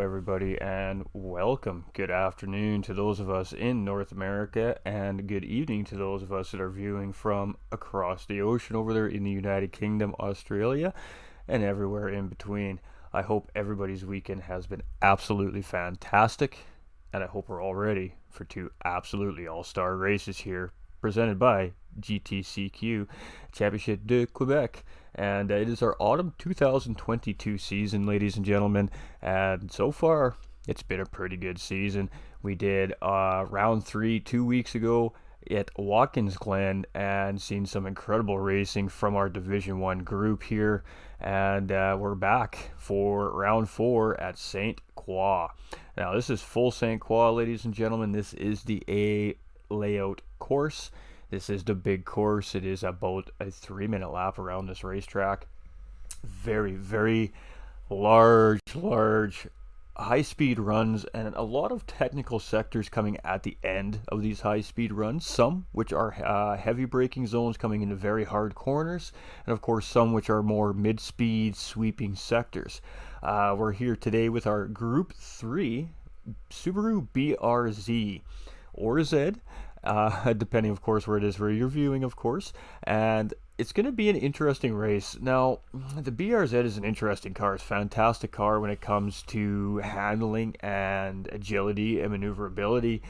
Hello, everybody, and welcome. Good afternoon to those of us in North America, and good evening to those of us that are viewing from across the ocean over there in the United Kingdom, Australia, and everywhere in between. I hope everybody's weekend has been absolutely fantastic, and I hope we're all ready for two absolutely all-star races here, presented by GTCQ, Championship de Quebec. And it is our autumn 2022 season, ladies and gentlemen, and so far it's been a pretty good season. We did round 3 2 weeks ago at Watkins Glen and seen some incredible racing from our Division 1 group here, and we're back for round 4 at St. Croix. Now this is full St. Croix, ladies and gentlemen. This is the A layout course. This is the big course. It is about a 3-minute lap around this racetrack. Very, very large high-speed runs, and a lot of technical sectors coming at the end of these high-speed runs. Some which are heavy braking zones coming into very hard corners, and of course some which are more mid-speed sweeping sectors. We're here today with our Group 3 Subaru BRZ or Z. Depending, of course, where it is where you're viewing, of course, and it's going to be an interesting race. Now, the BRZ is an interesting car. It's a fantastic car when it comes to handling and agility and maneuverability,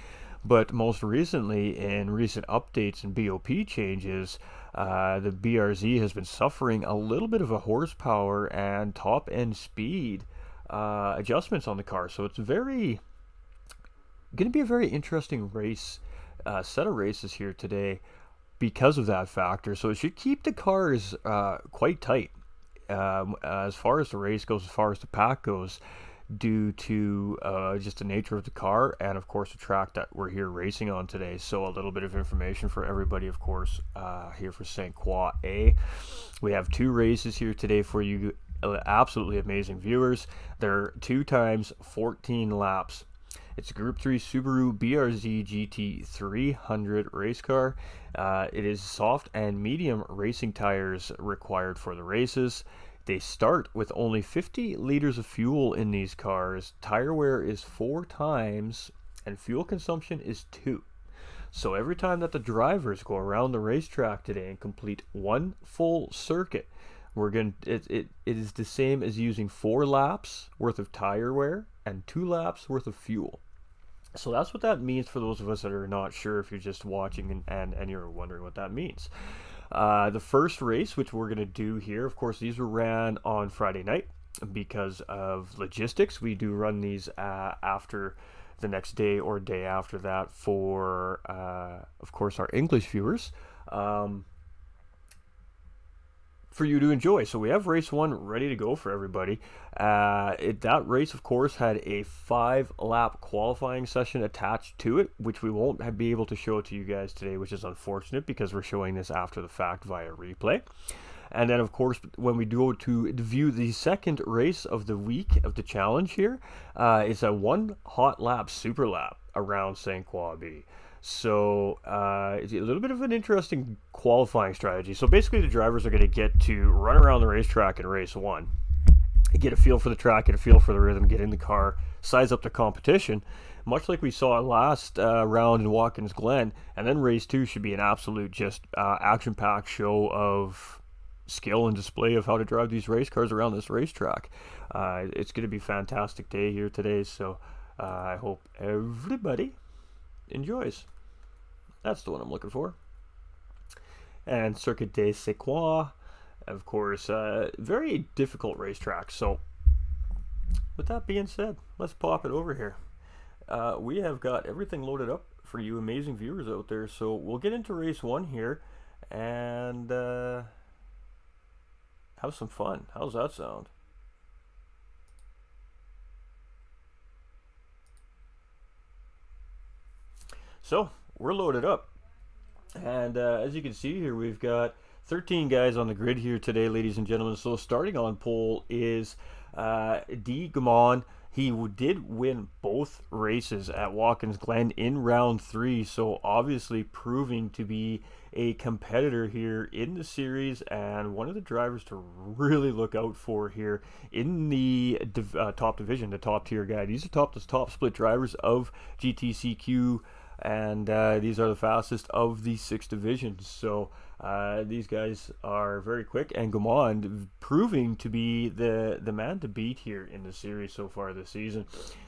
but most recently, in recent updates and BOP changes, the BRZ has been suffering a little bit of a horsepower and top-end speed adjustments on the car, so it's going to be a very interesting race. Set of races here today because of that factor, so it should keep the cars quite tight as far as the race goes, as far as the pack goes, due to just the nature of the car and of course the track that we're here racing on today. So a little bit of information for everybody, of course, here for St. Croix A. We have 2 races here today for you, absolutely amazing viewers. They're 2 times 14 laps. It's a Group 3 Subaru BRZ GT300 race car. It is soft and medium racing tires required for the races. They start with only 50 liters of fuel in these cars. Tire wear is 4 times and fuel consumption is 2. So every time that the drivers go around the racetrack today and complete 1 full circuit, it is the same as using 4 laps worth of tire wear and 2 laps worth of fuel. So that's what that means for those of us that are not sure, if you're just watching and you're wondering what that means. The first race, which we're going to do here, of course, these were ran on Friday night because of logistics. We do run these after the next day or day after that for, of course, our English viewers. For you to enjoy. So we have race 1 ready to go for everybody. That race, of course, had a 5-lap qualifying session attached to it, which we won't be able to show to you guys today, which is unfortunate because we're showing this after the fact via replay. And then, of course, when we go to view the second race of the week of the challenge here, it's a 1 hot lap super lap around St. Croix B. So it's a little bit of an interesting qualifying strategy. So basically the drivers are going to get to run around the racetrack in race 1, get a feel for the track, get a feel for the rhythm, get in the car, size up the competition, much like we saw last round in Watkins Glen. And then race 2 should be an absolute just action-packed show of skill and display of how to drive these race cars around this racetrack. It's going to be a fantastic day here today, so I hope everybody enjoys. That's the one I'm looking for. And Circuit de St. Croix, of course, very difficult racetrack. So with that being said, let's pop it over here. We have got everything loaded up for you amazing viewers out there, so we'll get into race 1 here and have some fun. How's that sound? So we're loaded up, and as you can see here, we've got 13 guys on the grid here today, ladies and gentlemen. So starting on pole is D. Gamon. He did win both races at Watkins Glen in round 3, so obviously proving to be a competitor here in the series and one of the drivers to really look out for here in the top division, the top tier guy. These are the top split drivers of GTCQ, and these are the fastest of the 6 divisions. So these guys are very quick, and Gaumond proving to be the man to beat here in the series so far this season.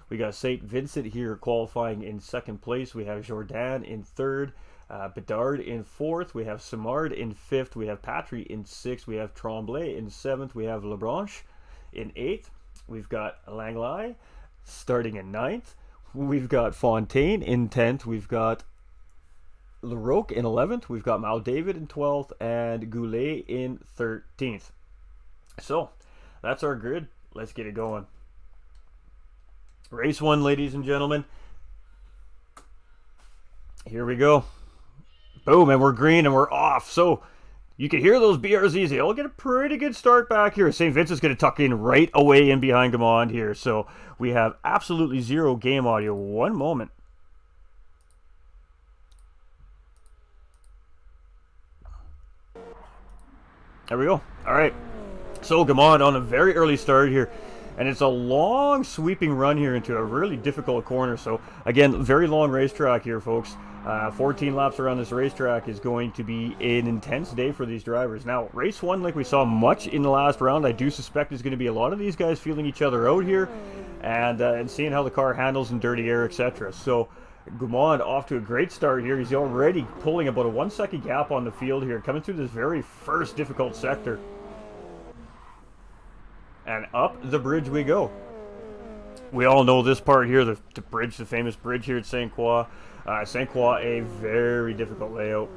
We got St. Vincent here qualifying in 2nd place. We have Jourdain in 3rd. Bedard in 4th, we have Simard in 5th, we have Patry in 6th, we have Tremblay in 7th, we have Lebranche in 8th, we've got Langley starting in 9th, we've got Fontaine in 10th, we've got Larocque in 11th, we've got Mal David in 12th, and Goulet in 13th. So, that's our grid. Let's get it going. Race 1, ladies and gentlemen. Here we go. Boom, and we're green and we're off. So you can hear those BRZs. They all get a pretty good start back here. St. Vincent's going to tuck in right away in behind Gaumond here. So we have absolutely zero game audio. One moment. There we go. All right. So Gaumond on a very early start here. And it's a long sweeping run here into a really difficult corner. So again, very long racetrack here, folks. 14 laps around this racetrack is going to be an intense day for these drivers. Now, race 1, like we saw much in the last round, I do suspect is going to be a lot of these guys feeling each other out here and seeing how the car handles in dirty air, etc. So Gaumond off to a great start here. He's already pulling about a 1-second gap on the field here, coming through this very first difficult sector. And up the bridge we go. We all know this part here, the bridge, the famous bridge here at St. Croix. St. Croix, a very difficult layout.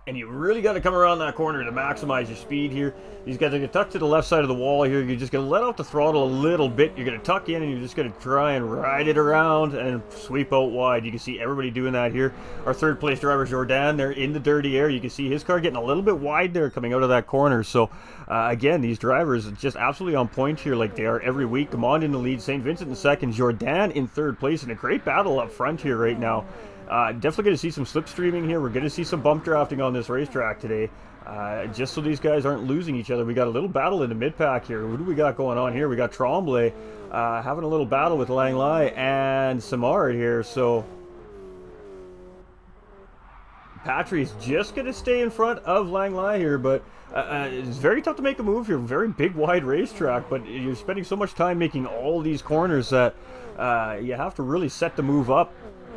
And you really got to come around that corner to maximize your speed here. These guys are going to tuck to the left side of the wall here. You're just going to let out the throttle a little bit. You're going to tuck in and you're just going to try and ride it around and sweep out wide. You can see everybody doing that here. Our 3rd place driver, Jourdain, they're in the dirty air. You can see his car getting a little bit wide there coming out of that corner. So, again, these drivers are just absolutely on point here like they are every week. Gaumond in the lead, St. Vincent in 2nd, Jourdain in 3rd place, and a great battle up front here right now. Definitely going to see some slipstreaming here. We're going to see some bump drafting on this racetrack today, just so these guys aren't losing each other. We got a little battle in the mid-pack here. What do we got going on here? We got Tremblay having a little battle with Langley and Simard here. So Patry's just going to stay in front of Langley here, but it's very tough to make a move here. Very big, wide racetrack, but you're spending so much time making all these corners that you have to really set the move up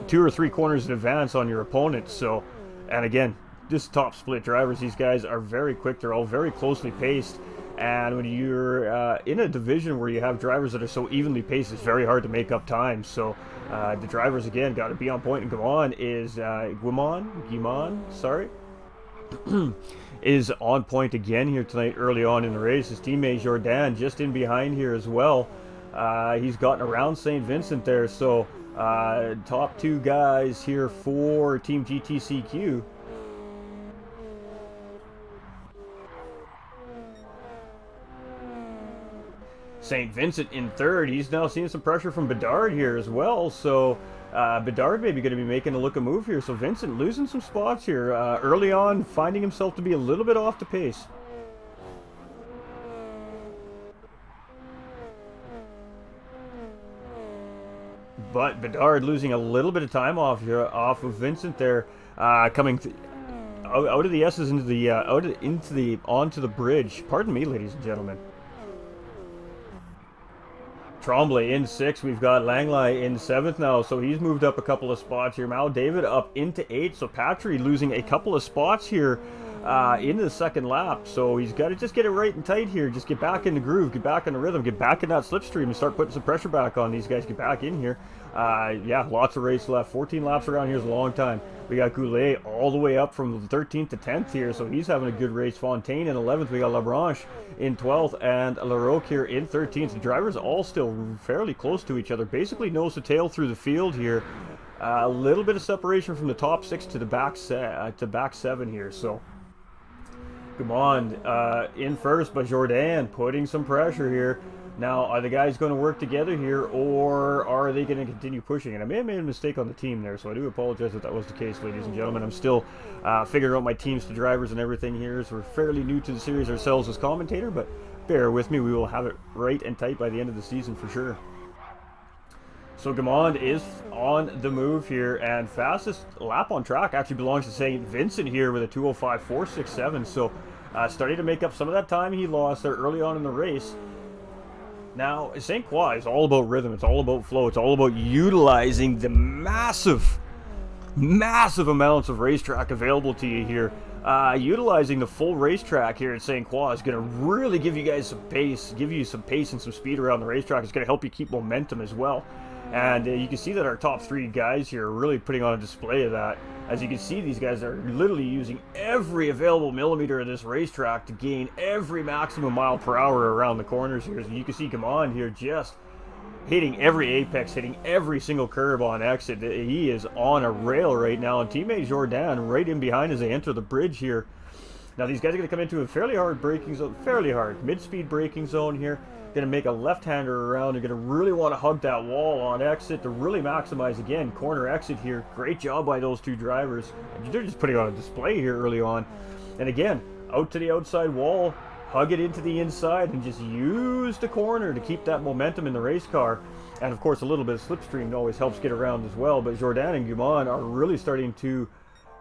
2 or 3 corners in advance on your opponent. So, and again, this top split drivers, these guys are very quick. They're all very closely paced. And when you're in a division where you have drivers that are so evenly paced, it's very hard to make up time. So the drivers, again, got to be on point. And Gaumond is on point again here tonight early on in the race. His teammate Jourdain just in behind here as well. He's gotten around St. Vincent there. So top 2 guys here for Team GTCQ. St. Vincent in 3rd. He's now seeing some pressure from Bedard here as well. So Bedard maybe going to be making a look a move here. So Vincent losing some spots here early on, finding himself to be a little bit off the pace. But Bedard losing a little bit of time off here, off of Vincent there, coming out of the S's into the onto the bridge. Pardon me, ladies and gentlemen. Tremblay in 6th. We've got Langley in 7th now, so he's moved up a couple of spots here. Mal David up into 8th, so Patry losing a couple of spots here into the 2nd lap. So he's got to just get it right and tight here. Just get back in the groove, get back in the rhythm, get back in that slipstream and start putting some pressure back on these guys. Get back in here. Yeah, lots of race left. 14 laps around here is a long time. We got Goulet all the way up from the 13th to 10th here, so he's having a good race. Fontaine in 11th. We got Lebranche in 12th and Larocque here in 13th. The drivers all still fairly close to each other. Basically nose to tail through the field here. A little bit of separation from the top 6 to the back 7 here. So Come on, in first by Jourdan, putting some pressure here. Now, are the guys going to work together here, or are they going to continue pushing? And I may have made a mistake on the team there, so I do apologize if that was the case, ladies and gentlemen. I'm still figuring out my teams to drivers and everything here, so we're fairly new to the series ourselves as commentator, but bear with me. We will have it right and tight by the end of the season for sure. So Gamond is on the move here, and fastest lap on track actually belongs to St. Vincent here with a 2:05.467. So starting to make up some of that time he lost there early on in the race. Now, St. Croix is all about rhythm. It's all about flow. It's all about utilizing the massive amounts of racetrack available to you here. Utilizing the full racetrack here at St. Croix is going to really give you guys some pace, and some speed around the racetrack. It's going to help you keep momentum as well. And you can see that our top three guys here are really putting on a display of that. As you can see, these guys are literally using every available millimeter of this racetrack to gain every maximum mile per hour around the corners here. So you can see Gamond here just hitting every apex, hitting every single curb on exit. He is on a rail right now, and teammate Jourdan right in behind as they enter the bridge here. Now these guys are going to come into a fairly hard braking zone, mid-speed braking zone here. Going to make a left-hander around. They're going to really want to hug that wall on exit to really maximize, again, corner exit here. Great job by those two drivers. They're just putting on a display here early on. And again, out to the outside wall, hug it into the inside, and just use the corner to keep that momentum in the race car. And of course, a little bit of slipstream always helps get around as well. But Jourdan and Gamond are really starting to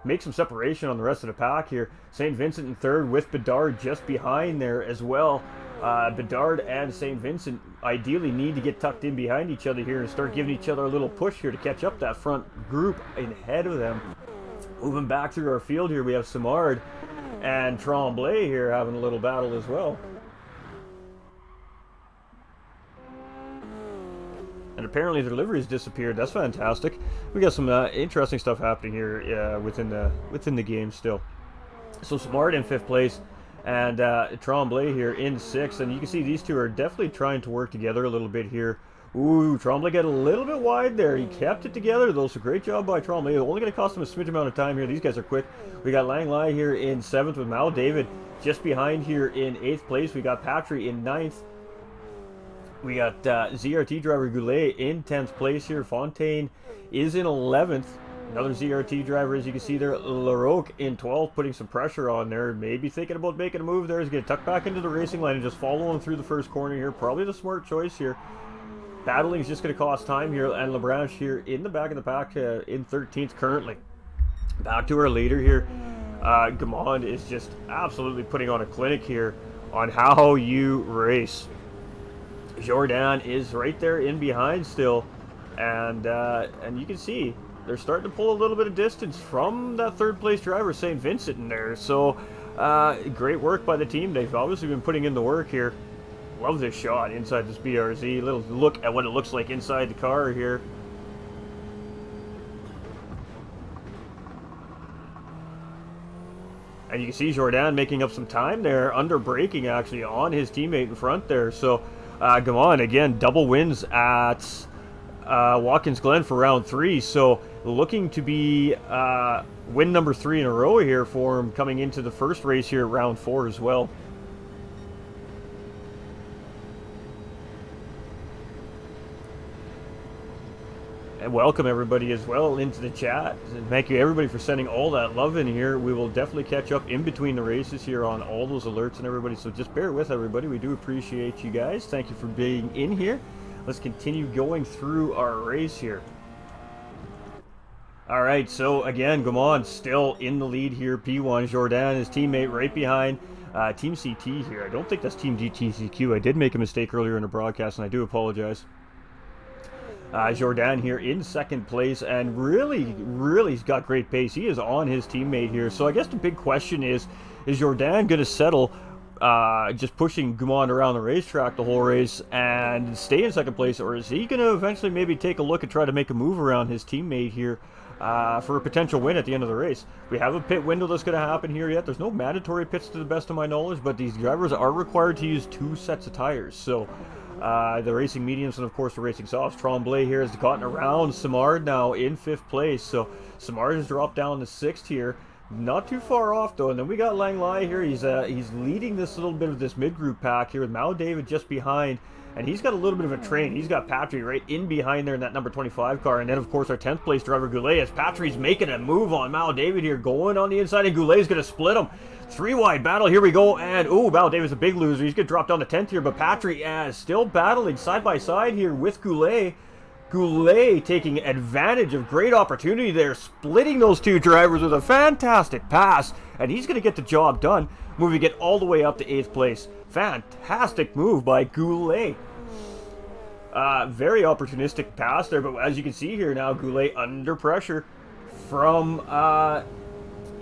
make some separation on the rest of the pack here. St. Vincent in third with Bedard just behind there as well. Bedard and St. Vincent ideally need to get tucked in behind each other here and start giving each other a little push here to catch up that front group ahead of them. Moving back through our field here, we have Simard and Tremblay here having a little battle as well. And apparently the delivery has disappeared. That's fantastic. We got some interesting stuff happening here within the game still. So Simard in 5th place, and Tremblay here in 6th, and you can see these two are definitely trying to work together a little bit here. Ooh, Tremblay got a little bit wide there. He kept it together though, so great job by Tremblay. Only going to cost him a smidge amount of time here. These guys are quick. We got Lang Lai here in 7th with Mal David just behind here in 8th place. We got Patry in 9th. We got ZRT driver Goulet in 10th place here. Fontaine is in 11th. Another ZRT driver, as you can see there, Larocque in 12th, putting some pressure on there. Maybe thinking about making a move there. He's going to tuck back into the racing line and just follow him through the first corner here. Probably the smart choice here. Battling is just going to cost time here. And Lebranche here in the back of the pack in 13th currently. Back to our leader here. Gamond is just absolutely putting on a clinic here on how you race. Jourdan is right there in behind still. And you can see they're starting to pull a little bit of distance from that 3rd place driver, St. Vincent, in there. So, great work by the team. They've obviously been putting in the work here. Love this shot inside this BRZ. Little look at what it looks like inside the car here. And you can see Jourdan making up some time there, under braking actually on his teammate in front there. So, Gamond, again, double wins at Watkins Glen for round 3. So, looking to be win number 3 in a row here for him coming into the first race here at round 4 as well. And welcome everybody as well into the chat. And thank you everybody for sending all that love in here. We will definitely catch up in between the races here on all those alerts and everybody. So just bear with everybody. We do appreciate you guys. Thank you for being in here. Let's continue going through our race here. All right, so again, Gamond still in the lead here. P1, Jourdan, his teammate right behind. Team CT here. I don't think that's Team GTCQ. I did make a mistake earlier in the broadcast, and I do apologize. Jourdan here in 2nd place, and really he's got great pace. He is on his teammate here. So I guess the big question is Jourdan going to settle just pushing Gamond around the racetrack the whole race and stay in 2nd place, or is he going to eventually maybe take a look and try to make a move around his teammate here for a potential win at the end of the race? We have a pit window that's going to happen here yet. There's no mandatory pits to the best of my knowledge, but these drivers are required to use 2 sets of tires. So the racing mediums and of course the racing softs. Tremblay here has gotten around Simard now in 5th place. So Simard has dropped down to 6th here. Not too far off though, and then we got Lang Lai here. He's leading this little bit of this mid-group pack here with Mao David just behind, and he's got a little bit of a train. He's got Patry right in behind there in that number 25 car, and then of course our 10th place driver Goulet, as Patry's making a move on Mao David here, going on the inside, and Goulet's going to split him. 3-wide battle, here we go, and oh, Mao David's a big loser. He's going to drop down to 10th here, but Patry is still battling side by side here with Goulet. Goulet taking advantage of great opportunity there, splitting those two drivers with a fantastic pass, and he's going to get the job done, moving it all the way up to 8th place. Fantastic move by Goulet. Very opportunistic pass there, but as you can see here now, Goulet under pressure from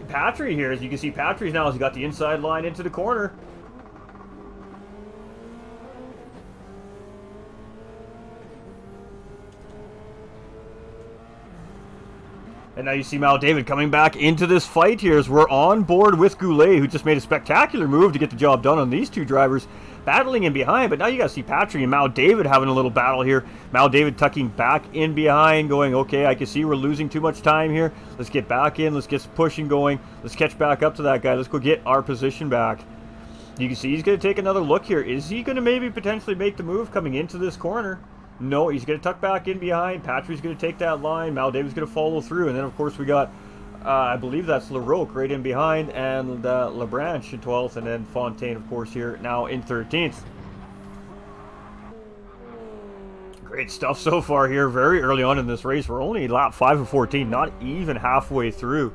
Patry here. As you can see, Patry's now has got the inside line into the corner. And now you see Mao David coming back into this fight here as we're on board with Goulet, who just made a spectacular move to get the job done on these two drivers, battling in behind. But now you got to see Patry and Mao David having a little battle here. Mao David tucking back in behind, going, okay, I can see we're losing too much time here. Let's get back in. Let's get some pushing going. Let's catch back up to that guy. Let's go get our position back. You can see he's going to take another look here. Is he going to maybe potentially make the move coming into this corner? No, he's going to tuck back in behind. Patry's going to take that line. Mao David's going to follow through. And then, of course, we got, I believe that's Larocque right in behind, and Labranche in 12th, and then Fontaine, of course, here now in 13th. Great stuff so far here. Very early on in this race. We're only lap 5 of 14, not even halfway through.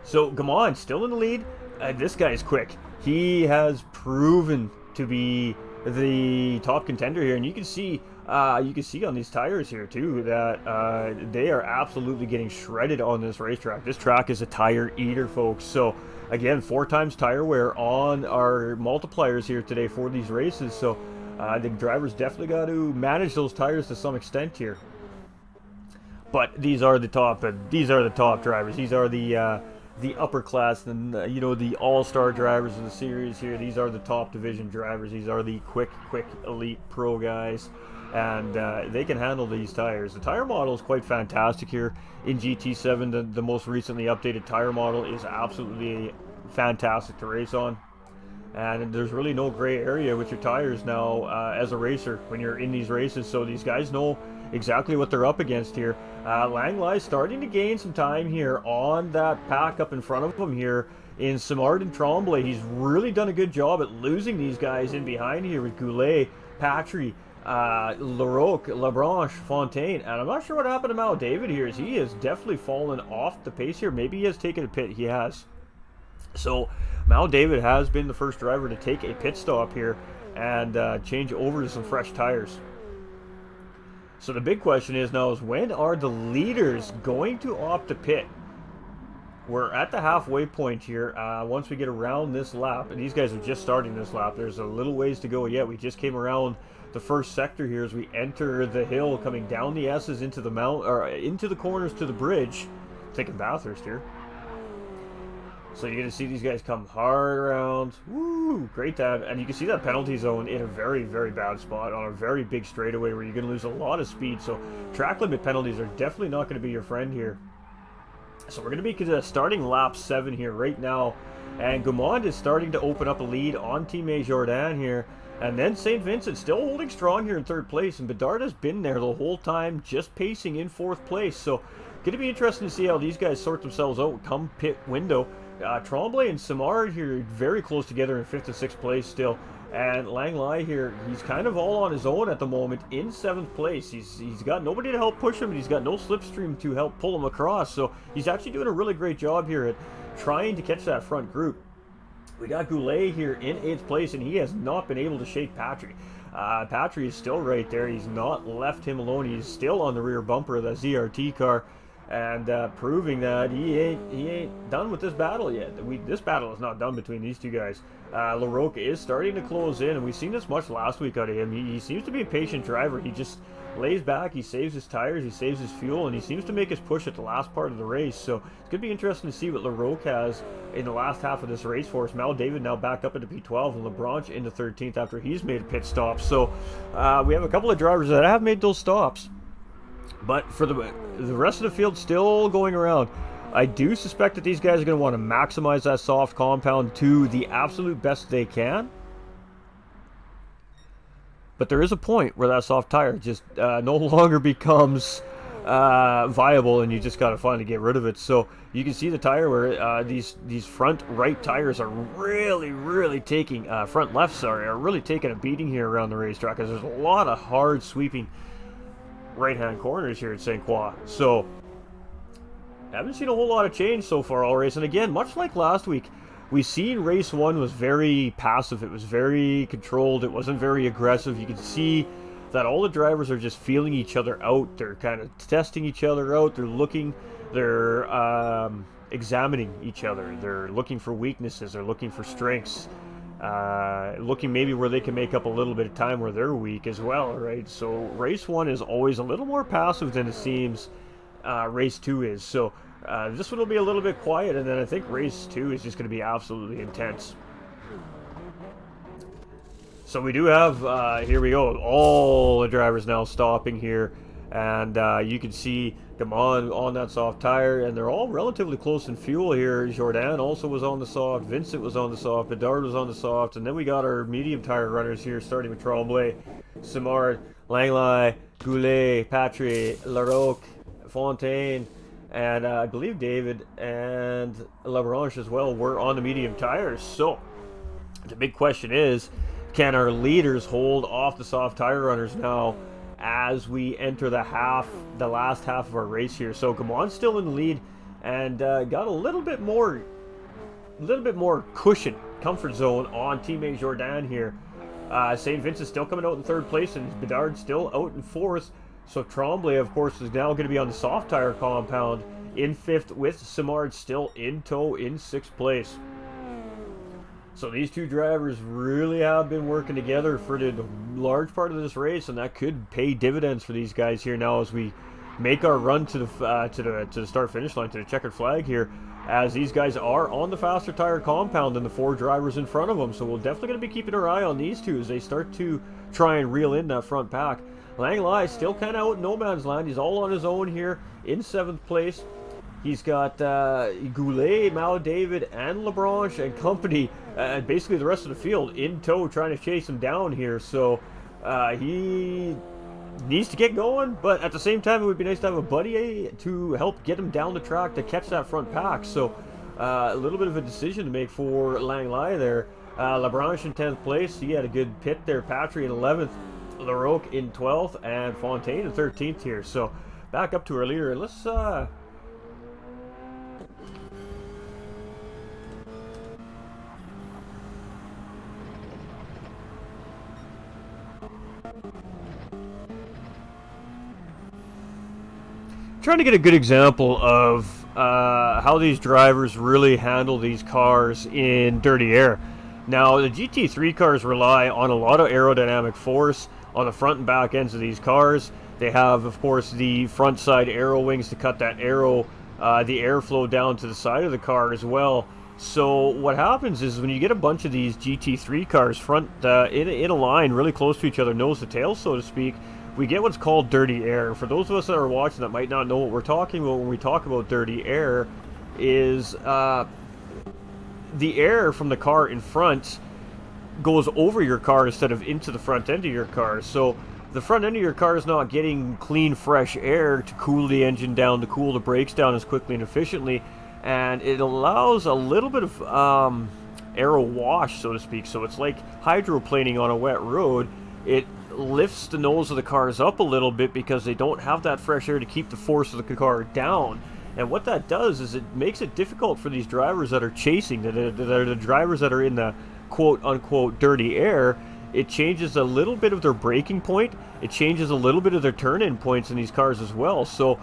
So, Gamon still in the lead. This guy is quick. He has proven to be the top contender here, and you can see on these tires here too that they are absolutely getting shredded on this racetrack. This track is a tire eater, folks. So again, 4 times tire wear on our multipliers here today for these races. So the drivers definitely got to manage those tires to some extent here. But these are the top. These are the top drivers. These are the upper class, and you know, the all-star drivers of the series here. These are the top division drivers. These are the quick elite pro guys, and they can handle these tires. The tire model is quite fantastic here in GT7. The most recently updated tire model is absolutely fantastic to race on, and there's really no gray area with your tires now as a racer when you're in these races. So these guys know exactly what they're up against here. Lang Lai starting to gain some time here on that pack up in front of him here in Simard and Tremblay. He's really done a good job at losing these guys in behind here with Goulet, Patry, Larocque, Labranche, Fontaine, and I'm not sure what happened to Mao David here, as he has definitely fallen off the pace here. Maybe he has taken a pit. He has. So Mao David has been the first driver to take a pit stop here and change over to some fresh tires. So the big question is now is, when are the leaders going to opt to pit? We're at the halfway point here. Once we get around this lap, and these guys are just starting this lap, there's a little ways to go yet. We just came around the first sector here as we enter the hill, coming down the S's into the mount, or into the corners to the bridge. Taking Bathurst here. So you're going to see these guys come hard around. Woo! Great time. And you can see that penalty zone in a very, very bad spot on a very big straightaway where you're going to lose a lot of speed. So track limit penalties are definitely not going to be your friend here. So we're going to be starting lap 7 here right now. And Gaumond is starting to open up a lead on Teammate Jordan here. And then St. Vincent still holding strong here in 3rd place. And Bedard has been there the whole time, just pacing in 4th place. So going to be interesting to see how these guys sort themselves out come pit window. Tremblay and Simard here very close together in 5th and 6th place still. And Lang Lai here, he's kind of all on his own at the moment in 7th place. He's got nobody to help push him, and he's got no slipstream to help pull him across. So he's actually doing a really great job here at trying to catch that front group. We got Goulet here in 8th place, and he has not been able to shake Patry. Patry is still right there. He's not left him alone. He's still on the rear bumper of that ZRT car, and proving that he ain't done with this battle yet. This battle is not done between these two guys. Larocque is starting to close in, and we've seen this much last week out of him. He seems to be a patient driver. He just lays back, he saves his tires, he saves his fuel, and he seems to make his push at the last part of the race. So it's going to be interesting to see what Larocque has in the last half of this race for us. Mal David now back up into P12, and Labranche into 13th after he's made a pit stop. So we have a couple of drivers that have made those stops. But for the rest of the field still going around. I do suspect that these guys are going to want to maximize that soft compound to the absolute best they can. But there is a point where that soft tire just no longer becomes viable, and you just got to finally get rid of it. So you can see the tire where these front right tires are really taking front left, sorry, are really taking a beating here around the racetrack, because there's a lot of hard sweeping right hand corners here at St. Croix. So haven't seen a whole lot of change so far all race. And again, much like last week, we seen race 1 was very passive. It was very controlled. It wasn't very aggressive. You can see that all the drivers are just feeling each other out. They're kind of testing each other out. They're looking, they're examining each other. They're looking for weaknesses. They're looking for strengths. Looking maybe where they can make up a little bit of time where they're weak as well, right? So race 1 is always a little more passive than it seems race 2 is. So this one will be a little bit quiet, and then I think race 2 is just going to be absolutely intense. So we do have, here we go, all the drivers now stopping here, and you can see them on that soft tire, and they're all relatively close in fuel here. Showdown also was on the soft, Vincent was on the soft, Bedard was on the soft, and then we got our medium tire runners here, starting with Tremblay, Simard, Langley, Goulet, Patry, Larocque, Fontaine, and I believe David and Labranche as well were on the medium tires. So the big question is, can our leaders hold off the soft tire runners now as we enter the last half of our race here? So Gamon's still in the lead, and got a little bit more cushion, comfort zone on teammate Jourdain here. St. Vincent still coming out in 3rd place, and Bedard still out in 4th. So Tremblay, of course, is now going to be on the soft tire compound in 5th, with Simard still in tow in 6th place. So these two drivers really have been working together for the large part of this race, and that could pay dividends for these guys here now as we make our run to the start finish line, to the checkered flag here, as these guys are on the faster tire compound than the 4 drivers in front of them. So we're definitely going to be keeping our eye on these two as they start to try and reel in that front pack. Langley still kind of out in no man's land. He's all on his own here in 7th place. He's got Goulet, Mao David, and Labranche and company, and basically the rest of the field in tow, trying to chase him down here. So he needs to get going, but at the same time, it would be nice to have a buddy to help get him down the track to catch that front pack. So a little bit of a decision to make for Langley there. Labranche in 10th place. He had a good pit there. Patry in 11th. Larocque in 12th, and Fontaine in 13th here. So back up to our leader. Let's trying to get a good example of how these drivers really handle these cars in dirty air. Now, the GT3 cars rely on a lot of aerodynamic force on the front and back ends of these cars. They have, of course, the front side aero wings to cut that the airflow down to the side of the car as well. So what happens is when you get a bunch of these GT3 cars front in a line really close to each other, nose to tail, so to speak, we get what's called dirty air. For those of us that are watching that might not know what we're talking about when we talk about dirty air, is the air from the car in front goes over your car instead of into the front end of your car. So the front end of your car is not getting clean, fresh air to cool the engine down, to cool the brakes down as quickly and efficiently, and it allows a little bit of aero wash, so to speak. So it's like hydroplaning on a wet road. It lifts the nose of the cars up a little bit because they don't have that fresh air to keep the force of the car down. And what that does is it makes it difficult for these drivers that are chasing, that are the drivers that are in the quote-unquote dirty air. It changes a little bit of their braking point. It changes a little bit of their turn-in points in these cars as well. So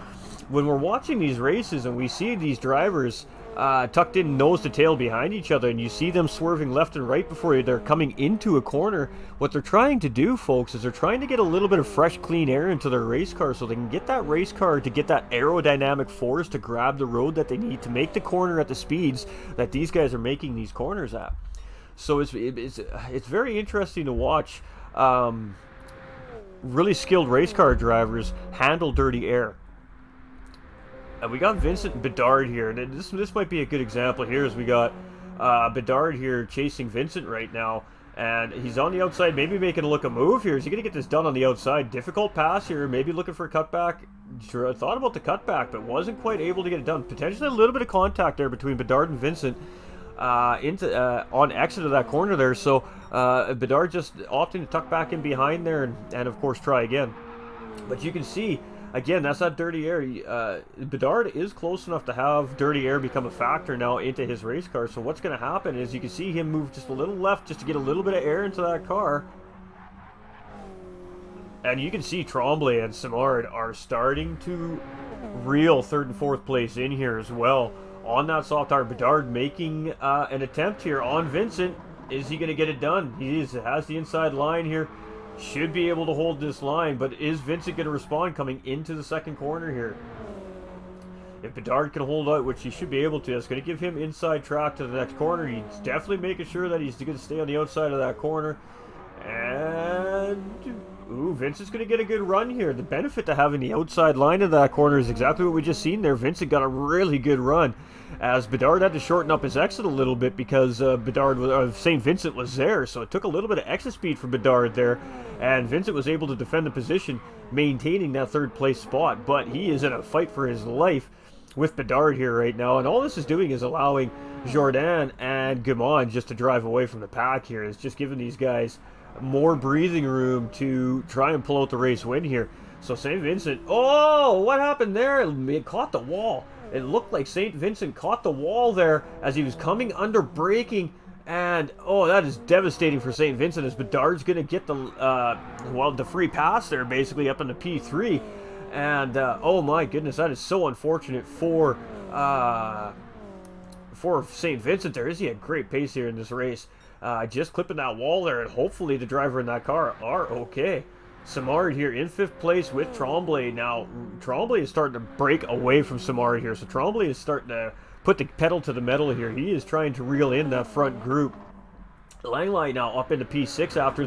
when we're watching these races and we see these drivers tucked in nose to tail behind each other, and you see them swerving left and right before they're coming into a corner, what they're trying to do, folks, is they're trying to get a little bit of fresh, clean air into their race car so they can get that race car to get that aerodynamic force to grab the road that they need to make the corner at the speeds that these guys are making these corners at. So it's very interesting to watch really skilled race car drivers handle dirty air. And we got Vincent Bedard here. And this might be a good example here, as we got Bedard here chasing Vincent right now. And he's on the outside, maybe making a look a move here. Is he going to get this done on the outside? Difficult pass here, maybe looking for a cutback. Sure, thought about the cutback, but wasn't quite able to get it done. Potentially a little bit of contact there between Bedard and Vincent on exit of that corner there. So Bedard just opting to tuck back in behind there and of course try again. But you can see, again, that's that dirty air. Bedard is close enough to have dirty air become a factor now into his race car. So what's going to happen is you can see him move just a little left just to get a little bit of air into that car. And you can see Tremblay and Simard are starting to reel third and fourth place in here as well. On that soft tire, Bedard making an attempt here on Vincent. Is he going to get it done? He has the inside line here. Should be able to hold this line, but is Vincent going to respond coming into the second corner here? If Bedard can hold out, which he should be able to, it's going to give him inside track to the next corner. He's definitely making sure that he's going to stay on the outside of that corner. And ooh, Vincent's going to get a good run here. The benefit to having the outside line of that corner is exactly what we just seen there. Vincent got a really good run, as Bedard had to shorten up his exit a little bit because St. Vincent was there, so it took a little bit of exit speed for Bedard there, and Vincent was able to defend the position, maintaining that third place spot. But he is in a fight for his life with Bedard here right now, and all this is doing is allowing Jourdain and Gaumond just to drive away from the pack here. It's just giving these guys more breathing room to try and pull out the race win here. So St. Vincent, oh, what happened there? It caught the wall. It looked like St. Vincent caught the wall there as he was coming under braking, and oh, that is devastating for St. Vincent, as Bedard's going to get the free pass there basically up into P3. And oh my goodness, that is so unfortunate for St. Vincent there. He had great pace here in this race. Just clipping that wall there, and hopefully the driver in that car are okay. Simard here in 5th place with Tremblay. Now, Tremblay is starting to break away from Simard here, so Tremblay is starting to put the pedal to the metal here. He is trying to reel in that front group. Langley now up into P6 after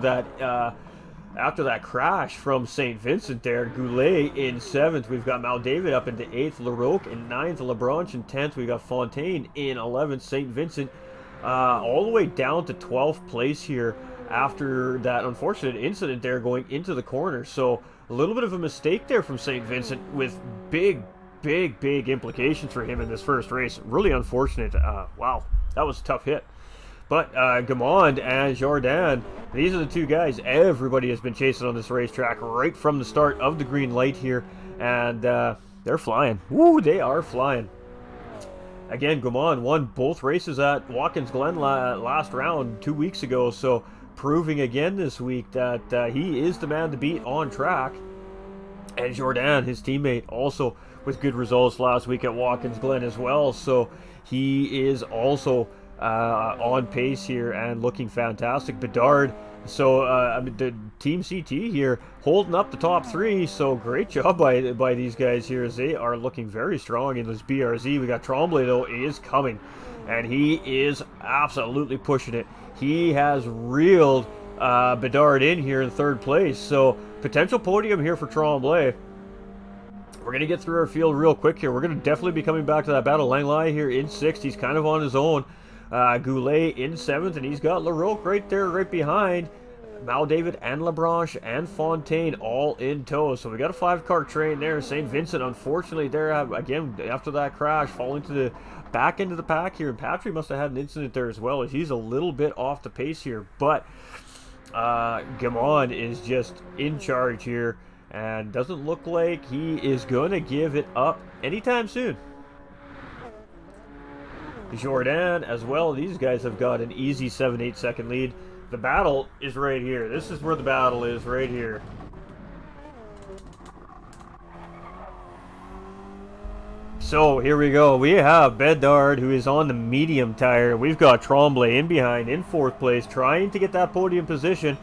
that crash from St. Vincent there. Goulet in 7th. We've got Maldavid up into 8th. Larocque in 9th. Lebranche in 10th. We've got Fontaine in 11th. St. Vincent all the way down to 12th place here after that unfortunate incident there going into the corner. So a little bit of a mistake there from St. Vincent with big implications for him in this first race. Really unfortunate. Wow, that was a tough hit. But Gaumond and Jourdain, these are the two guys everybody has been chasing on this racetrack right from the start of the green light here. And they're flying. Woo, they are flying. Again, Gaumond won both races at Watkins Glen last round 2 weeks ago, so proving again this week that he is the man to beat on track. And Jourdain, his teammate, also with good results last week at Watkins Glen as well, so he is also on pace here and looking fantastic. Bedard, so the Team CT here holding up the top 3, so great job by these guys here, as they are looking very strong in this BRZ. We got Tremblay though, is coming, and he is absolutely pushing it. He has reeled Bedard in here in 3rd place, so potential podium here for Tremblay. We're going to get through our field real quick here. We're going to definitely be coming back to that battle. Langley here in 6th. He's kind of on his own. Goulet in 7th, and he's got Larocque right there, right behind. Maldavid and Lebranche and Fontaine all in tow. So we got a 5-car train there. St. Vincent, unfortunately, there again after that crash, falling to the back end of the pack here. And Patrick must have had an incident there as well, as he's a little bit off the pace here. But Gaumond is just in charge here, and doesn't look like he is going to give it up anytime soon. Jourdain as well, these guys have got an easy 7-8 second lead. The battle is right here. This is where the battle is, right here. So here we go. We have Bedard, who is on the medium tire. We've got Tremblay in behind in 4th place, trying to get that podium position,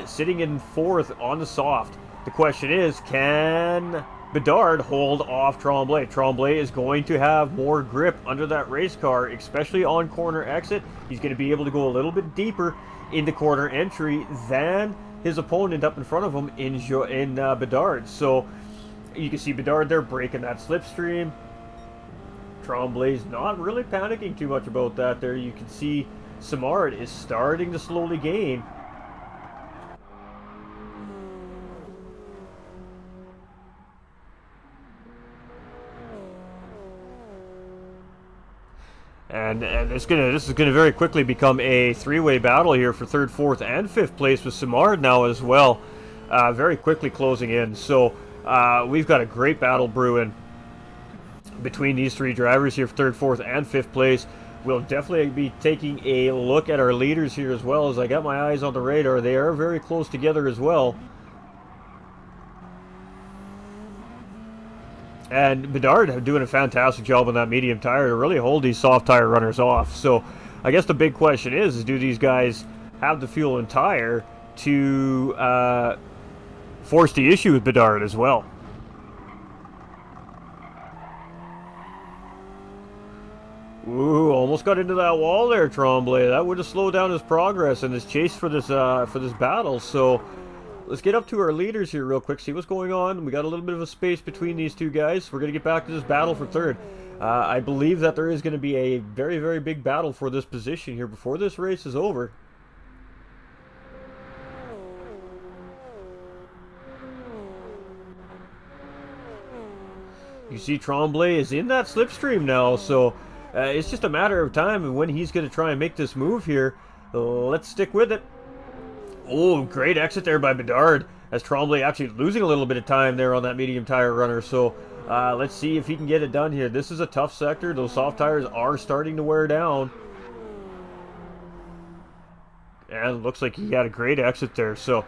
sitting in 4th on the soft. The question is, can Bedard hold off Tremblay? Tremblay is going to have more grip under that race car, especially on corner exit. He's going to be able to go a little bit deeper into corner entry than his opponent up in front of him in Bedard. So You can see Bedard there breaking that slipstream. Tremblay's not really panicking too much about that there. You can see Simard is starting to slowly gain. And this is gonna very quickly become a three-way battle here for third, fourth, and fifth place with Simard now as well. Very quickly closing in. So we've got a great battle brewing between these three drivers here for third, fourth, and fifth place. We'll definitely be taking a look at our leaders here as well, as I got my eyes on the radar. They are very close together as well. And Bedard doing a fantastic job on that medium tire to really hold these soft tire runners off. So I guess the big question is do these guys have the fuel and tire to force the issue with Bedard as well? Ooh, almost got into that wall there, Tremblay. That would have slowed down his progress and his chase for this battle. So let's get up to our leaders here real quick, see what's going on. We got a little bit of a space between these two guys. We're going to get back to this battle for third. I believe that there is going to be a very, very big battle for this position here before this race is over. You see Tremblay is in that slipstream now, so it's just a matter of time and when he's going to try and make this move here. Let's stick with it. Oh, great exit there by Bedard, as Tremblay actually losing a little bit of time there on that medium tire runner. So let's see if he can get it done here. This is a tough sector. Those soft tires are starting to wear down. And it looks like he had a great exit there. So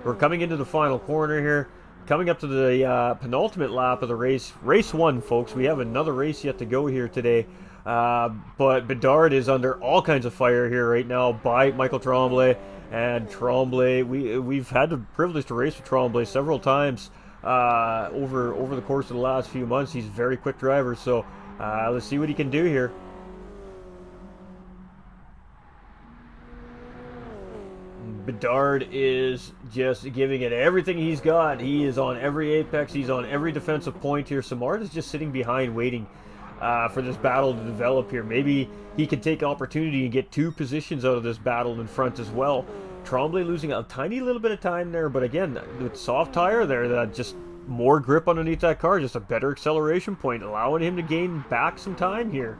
we're coming into the final corner here. Coming up to the penultimate lap of the race. Race 1, folks. We have another race yet to go here today. But Bedard is under all kinds of fire here right now by Michael Tremblay. And Tremblay, we've had the privilege to race with Tremblay several times over the course of the last few months. He's a very quick driver, so let's see what he can do here. Bedard is just giving it everything he's got. He is on every apex. He's on every defensive point here. Simard is just sitting behind waiting for this battle to develop here. Maybe he can take opportunity and get two positions out of this battle in front as well. Tremblay losing a tiny little bit of time there, but again, with soft tire there, that just more grip underneath that car, just a better acceleration point, allowing him to gain back some time here.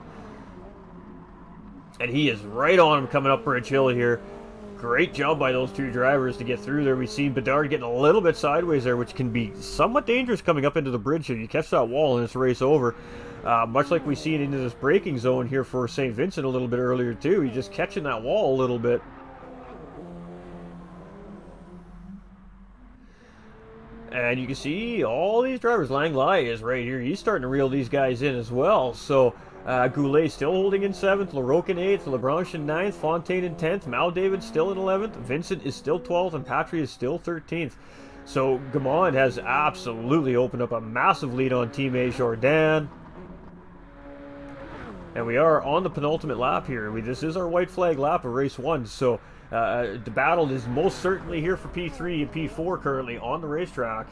And he is right on him coming up Bridge Hill here. Great job by those two drivers to get through there. We've seen Bedard getting a little bit sideways there, which can be somewhat dangerous coming up into the bridge here. You catch that wall and it's race over. Much like we see it into this braking zone here for St. Vincent a little bit earlier too. He's just catching that wall a little bit. And you can see all these drivers. Lang Lai is right here. He's starting to reel these guys in as well. So Goulet still holding in 7th, LaRoque in 8th, Lebranche in 9th, Fontaine in 10th, Mal David still in 11th, Vincent is still 12th, and Patry is still 13th. So Gamond has absolutely opened up a massive lead on Team A Jourdain. And we are on the penultimate lap here. This is our white flag lap of race 1. So the battle is most certainly here for P3 and P4 currently on the racetrack.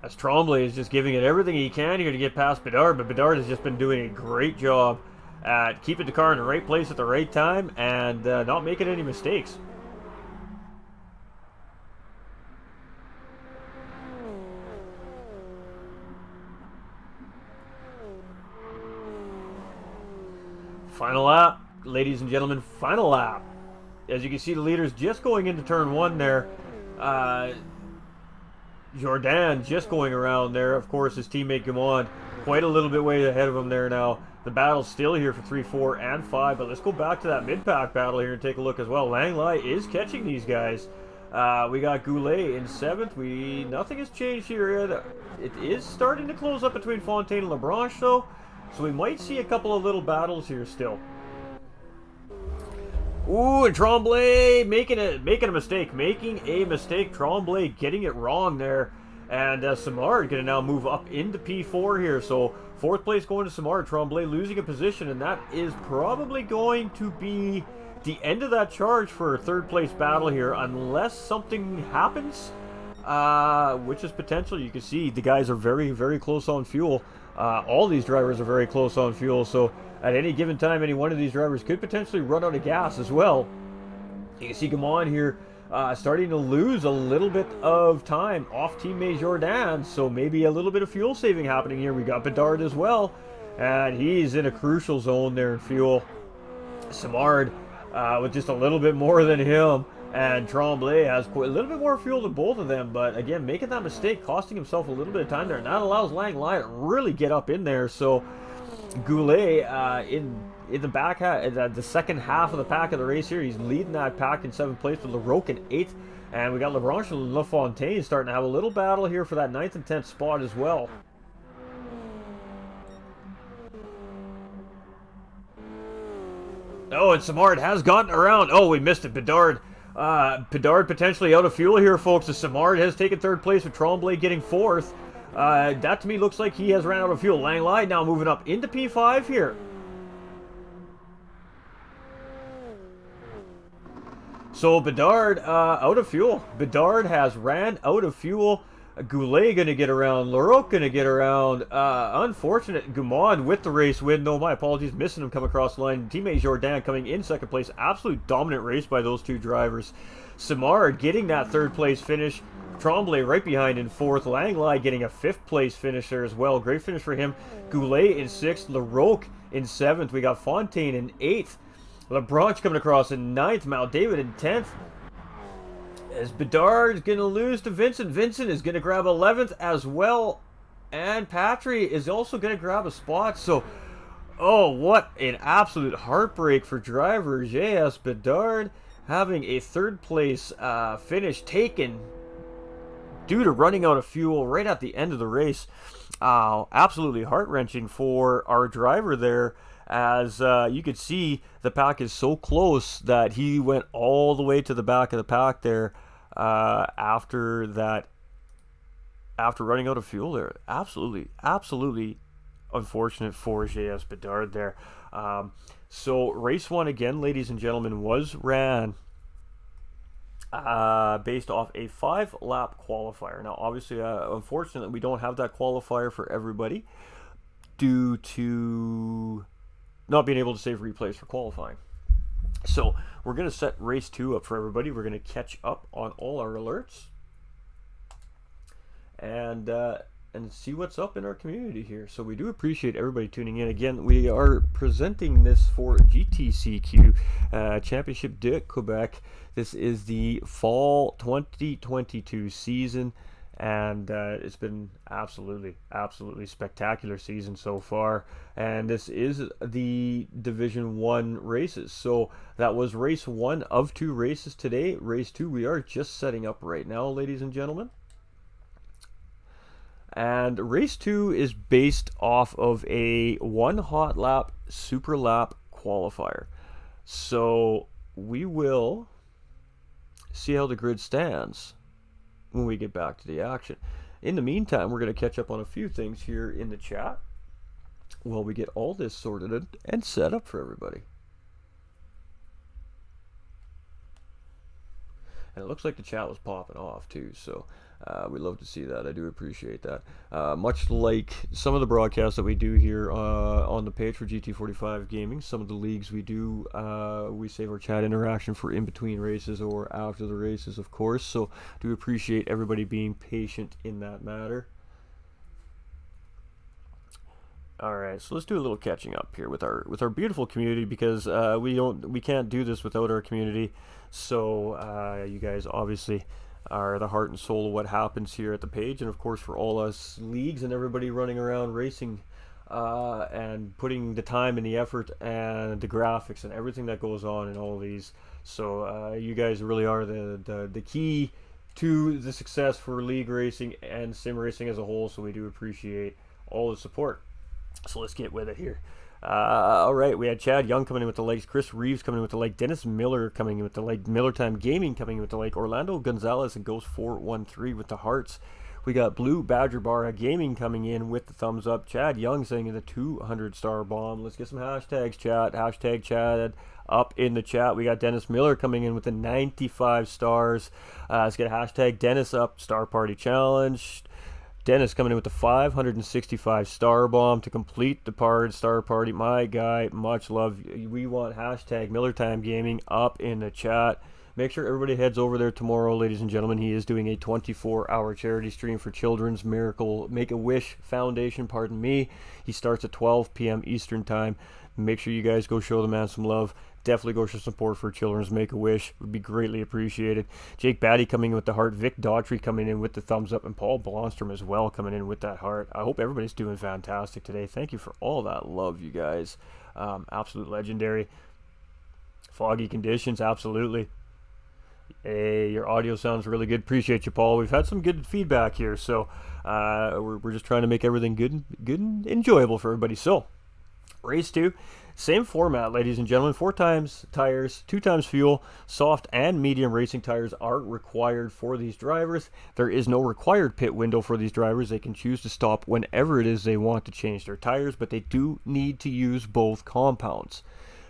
As Tremblay is just giving it everything he can here to get past Bedard, but Bedard has just been doing a great job at keeping the car in the right place at the right time and not making any mistakes. Final lap, ladies and gentlemen, final lap. As you can see, the leaders just going into turn 1 there. Jourdain just going around there. Of course, his teammate Gamond quite a little bit way ahead of him there now. The battle's still here for 3, 4, and 5, but let's go back to that mid-pack battle here and take a look as well. Lang Lai is catching these guys. We got Goulet in 7th. Nothing has changed here yet. It is starting to close up between Fontaine and Lebranche, though, so we might see a couple of little battles here still. Ooh, and Tremblay making a mistake. Tremblay getting it wrong there. And Simard going to now move up into P4 here. So 4th place going to Simard. Tremblay losing a position, and that is probably going to be the end of that charge for a third place battle here, unless something happens, which is potential. You can see the guys are very, very close on fuel. All these drivers are very close on fuel, so at any given time, any one of these drivers could potentially run out of gas as well. You can see Gamon here starting to lose a little bit of time off teammate Jordan, so maybe a little bit of fuel saving happening here. We got Bedard as well, and he's in a crucial zone there in fuel. Simard with just a little bit more than him, and Tremblay has a little bit more fuel than both of them, but again, making that mistake, costing himself a little bit of time there, and that allows Lang Lai to really get up in there. So Goulet in the back the second half of the pack of the race here, he's leading that pack in 7th place with LaRoque in 8th, and we got LeBranche and LaFontaine starting to have a little battle here for that 9th and 10th spot as well. Oh, and Simard has gotten around. Oh, we missed it. Bedard potentially out of fuel here, folks. As Simard has taken 3rd place with Tremblay getting 4th. That to me looks like he has ran out of fuel. Lang Lai now moving up into P5 here. So Bedard out of fuel. Bedard has ran out of fuel. Goulet going to get around. LaRoque going to get around. Unfortunate. Gumon with the race win. No, my apologies. Missing him come across the line. Teammate Jordan coming in 2nd place. Absolute dominant race by those two drivers. Simard getting that 3rd place finish. Tremblay right behind in 4th. Lang Lai getting a 5th place finish there as well. Great finish for him. Goulet in 6th. LaRoque in 7th. We got Fontaine in 8th. LeBranche coming across in 9th. Mount David in 10th. As Bedard is going to lose to Vincent. Vincent is going to grab 11th as well. And Patry is also going to grab a spot. So, oh, what an absolute heartbreak for driver J.S. Bedard having a 3rd place finish taken due to running out of fuel right at the end of the race. Absolutely heart-wrenching for our driver there. As you could see, the pack is so close that he went all the way to the back of the pack there after running out of fuel there. Absolutely unfortunate for J.S. Bedard there. So race 1 again, ladies and gentlemen, was ran based off a 5-lap qualifier. Now, obviously, unfortunately, we don't have that qualifier for everybody due to not being able to save replays for qualifying. So we're going to set race 2 up for everybody. We're going to catch up on all our alerts and see what's up in our community here. So we do appreciate everybody tuning in. Again, we are presenting this for GTCQ Championship de Quebec. This is the fall 2022 season. And it's been absolutely spectacular season so far. And this is the Division 1 races. So that was race 1 of 2 races today. Race 2 we are just setting up right now, ladies and gentlemen. And race 2 is based off of a 1 hot lap super lap qualifier. So we will see how the grid stands when we get back to the action. In the meantime, we're going to catch up on a few things here in the chat while we get all this sorted and set up for everybody. And it looks like the chat was popping off too, so we love to see that. I do appreciate that. Much like some of the broadcasts that we do here on the page for GT45 Gaming, some of the leagues we do, we save our chat interaction for in between races or after the races, of course. So do appreciate everybody being patient in that matter. All right, so let's do a little catching up here with our beautiful community, because we can't do this without our community. So you guys obviously are the heart and soul of what happens here at the page, and of course for all us leagues and everybody running around racing and putting the time and the effort and the graphics and everything that goes on in all of these. So you guys really are the key to the success for league racing and sim racing as a whole. So we do appreciate all the support. So let's get with it here. All right, we had Chad Young coming in with the likes, Chris Reeves coming in with the like, Dennis Miller coming in with the like, Miller Time Gaming coming in with the like, Orlando Gonzalez and Ghost 413 with the hearts. We got Blue Badger Bar Gaming coming in with the thumbs up. Chad Young saying in the 200-star bomb. Let's get some hashtags, chat. Hashtag Chad up in the chat. We got Dennis Miller coming in with the 95 stars. Let's get a hashtag Dennis up. Star Party Challenge. Dennis coming in with the 565 star bomb to complete the star party. My guy, much love. We want hashtag Miller Time Gaming up in the chat. Make sure everybody heads over there tomorrow, ladies and gentlemen. He is doing a 24-hour charity stream for Children's Miracle Make-A-Wish Foundation. Pardon me. He starts at 12 p.m. Eastern Time. Make sure you guys go show the man some love. Definitely go show support for Children's Make-A-Wish. Would be greatly appreciated. Jake Batty coming in with the heart. Vic Daughtry coming in with the thumbs up. And Paul Blomstrom as well coming in with that heart. I hope everybody's doing fantastic today. Thank you for all that love, you guys. Absolute legendary. Foggy conditions, absolutely. Hey, your audio sounds really good. Appreciate you, Paul. We've had some good feedback here. So we're just trying to make everything good and enjoyable for everybody. So, race 2. Same format, ladies and gentlemen. 4 times tires, 2 times fuel. Soft and medium racing tires are required for these drivers. There is no required pit window for these drivers. They can choose to stop whenever it is they want to change their tires, but they do need to use both compounds.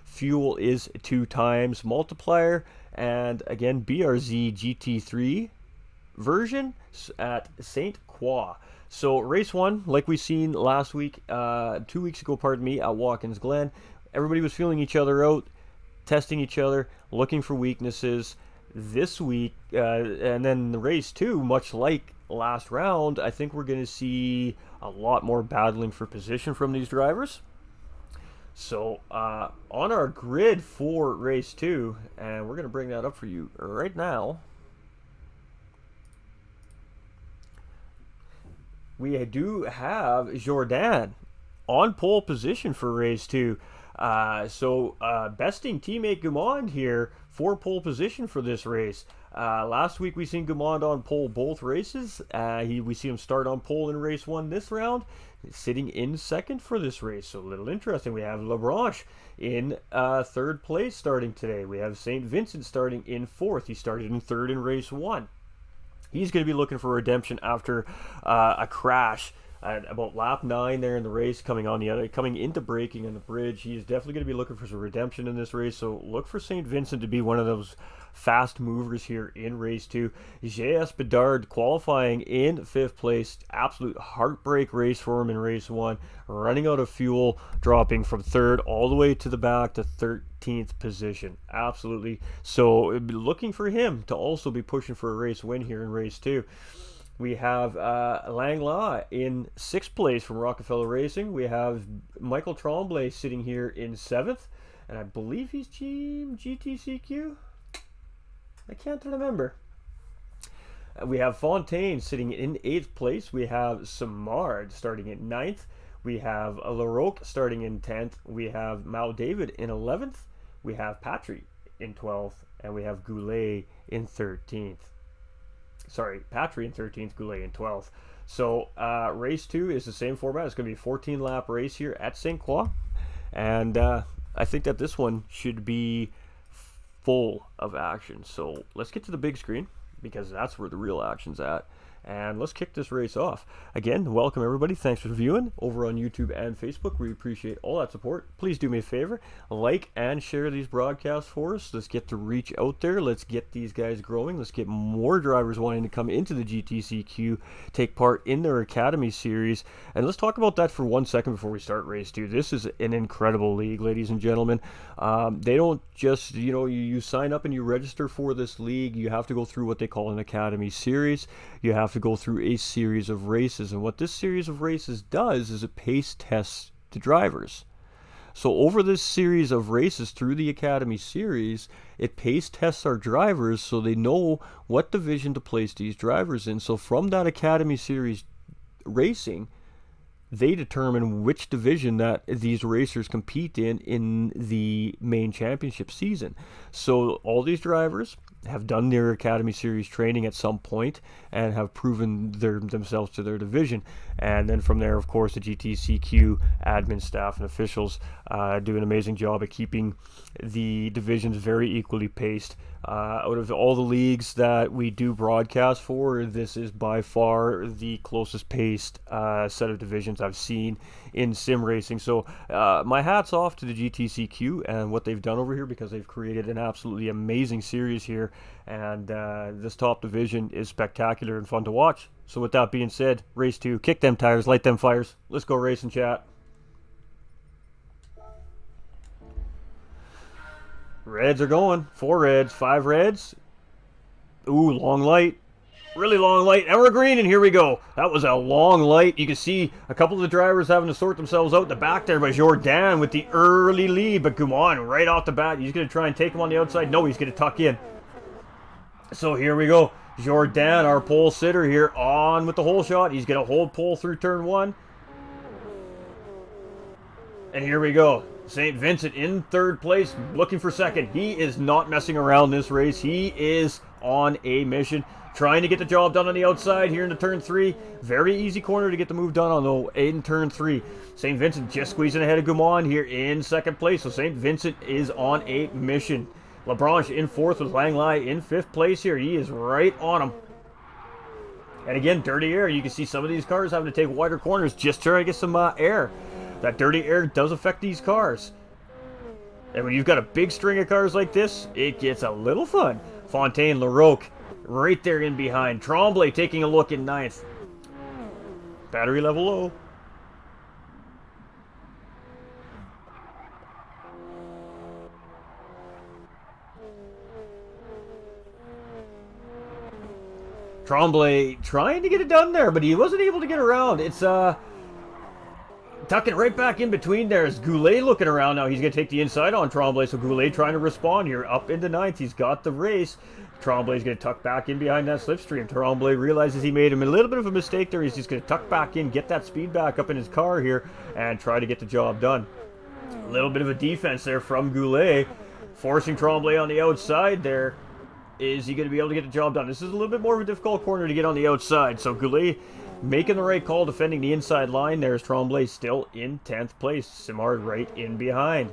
Fuel is 2 times multiplier, and again, BRZ GT3 version at St. Croix. So race 1, like we seen last week, 2 weeks ago, pardon me, at Watkins Glen, everybody was feeling each other out, testing each other, looking for weaknesses. This week, and then the race 2, much like last round, I think we're going to see a lot more battling for position from these drivers. So on our grid for race 2, and we're going to bring that up for you right now. We do have Jordan on pole position for race 2. Besting teammate Gumond here for pole position for this race. Last week we seen Gumond on pole both races. We see him start on pole in race 1 this round, sitting in second for this race. So a little interesting. We have LaBranche in 3rd place starting today. We have St. Vincent starting in 4th. He started in 3rd in race 1. He's going to be looking for redemption after a crash at about lap 9 there in the race, coming into braking on the bridge. He is definitely going to be looking for some redemption in this race. So look for St. Vincent to be one of those fast movers here in race 2. J.S. Bedard qualifying in 5th place. Absolute heartbreak race for him in race 1. Running out of fuel, dropping from 3rd all the way to the back to 13th position. Absolutely. So looking for him to also be pushing for a race win here in race 2. We have Lang La in 6th place from Rockefeller Racing. We have Michael Tremblay sitting here in 7th. And I believe he's Team GTCQ. I can't remember. We have Fontaine sitting in 8th place. We have Samard starting in 9th. We have LaRoque starting in 10th. We have Mao David in 11th. We have Patry in 12th. And we have Goulet in 13th. Sorry, Patry in 13th, Goulet in 12th. So race 2 is the same format. It's going to be a 14-lap race here at St. Croix. And I think that this one should be full of action. So let's get to the big screen, because that's where the real action's at. And let's kick this race off. Again, welcome everybody. Thanks for viewing over on YouTube and Facebook. We appreciate all that support. Please do me a favor, like and share these broadcasts for us. Let's get the reach out there. Let's get these guys growing. Let's get more drivers wanting to come into the GTCQ, take part in their Academy Series. And let's talk about that for 1 second before we start race 2. This is an incredible league, ladies and gentlemen. They don't just, you sign up and you register for this league. You have to go through what they call an Academy Series. You have to go through a series of races, and what this series of races does is it pace tests the drivers. So over this series of races through the Academy Series, it pace tests our drivers so they know what division to place these drivers in. So from that Academy Series racing, they determine which division that these racers compete in the main championship season. So all these drivers have done their Academy Series training at some point and have proven themselves to their division. And then from there, of course, the GTCQ admin staff and officials do an amazing job at keeping the divisions very equally paced Out of all the leagues that we do broadcast for, this is by far the closest paced set of divisions I've seen in sim racing. So my hat's off to the GTCQ and what they've done over here, because they've created an absolutely amazing series here, and this top division is spectacular and fun to watch. So with that being said, race 2, kick them tires, light them fires. Let's go racing, chat. Reds are going. 4 reds, 5 reds. Ooh, long light. Really long light. And we're green, and here we go. That was a long light. You can see a couple of the drivers having to sort themselves out in the back there, but Jordan with the early lead. But come on, right off the bat, he's going to try and take him on the outside. No, he's going to tuck in. So here we go. Jordan, our pole sitter here, on with the hole shot. He's going to hold pole through turn 1. And here we go. St. Vincent in 3rd place, looking for 2nd. He is not messing around this race. He is on a mission, trying to get the job done on the outside here into turn 3. Very easy corner to get the move done on, though, in turn 3. St. Vincent just squeezing ahead of Gaumont here in 2nd place. So St. Vincent is on a mission. Labranche in 4th with Langley in 5th place here. He is right on him. And again, dirty air. You can see some of these cars having to take wider corners just to try to get some air. That dirty air does affect these cars. And when you've got a big string of cars like this, it gets a little fun. Fontaine, Larocque, right there in behind. Tremblay taking a look in 9th. Battery level low. Tremblay trying to get it done there, but he wasn't able to get around. It's tucking right back in between there is Goulet looking around now. He's going to take the inside on Tremblay, so Goulet trying to respond here. Up into 9th. He's got the race. Tremblay's going to tuck back in behind that slipstream. Tremblay realizes he made him a little bit of a mistake there. He's just going to tuck back in, get that speed back up in his car here, and try to get the job done. A little bit of a defense there from Goulet, forcing Tremblay on the outside there. Is he going to be able to get the job done? This is a little bit more of a difficult corner to get on the outside, so Goulet making the right call, defending the inside line. There's Tremblay still in 10th place. Simard right in behind.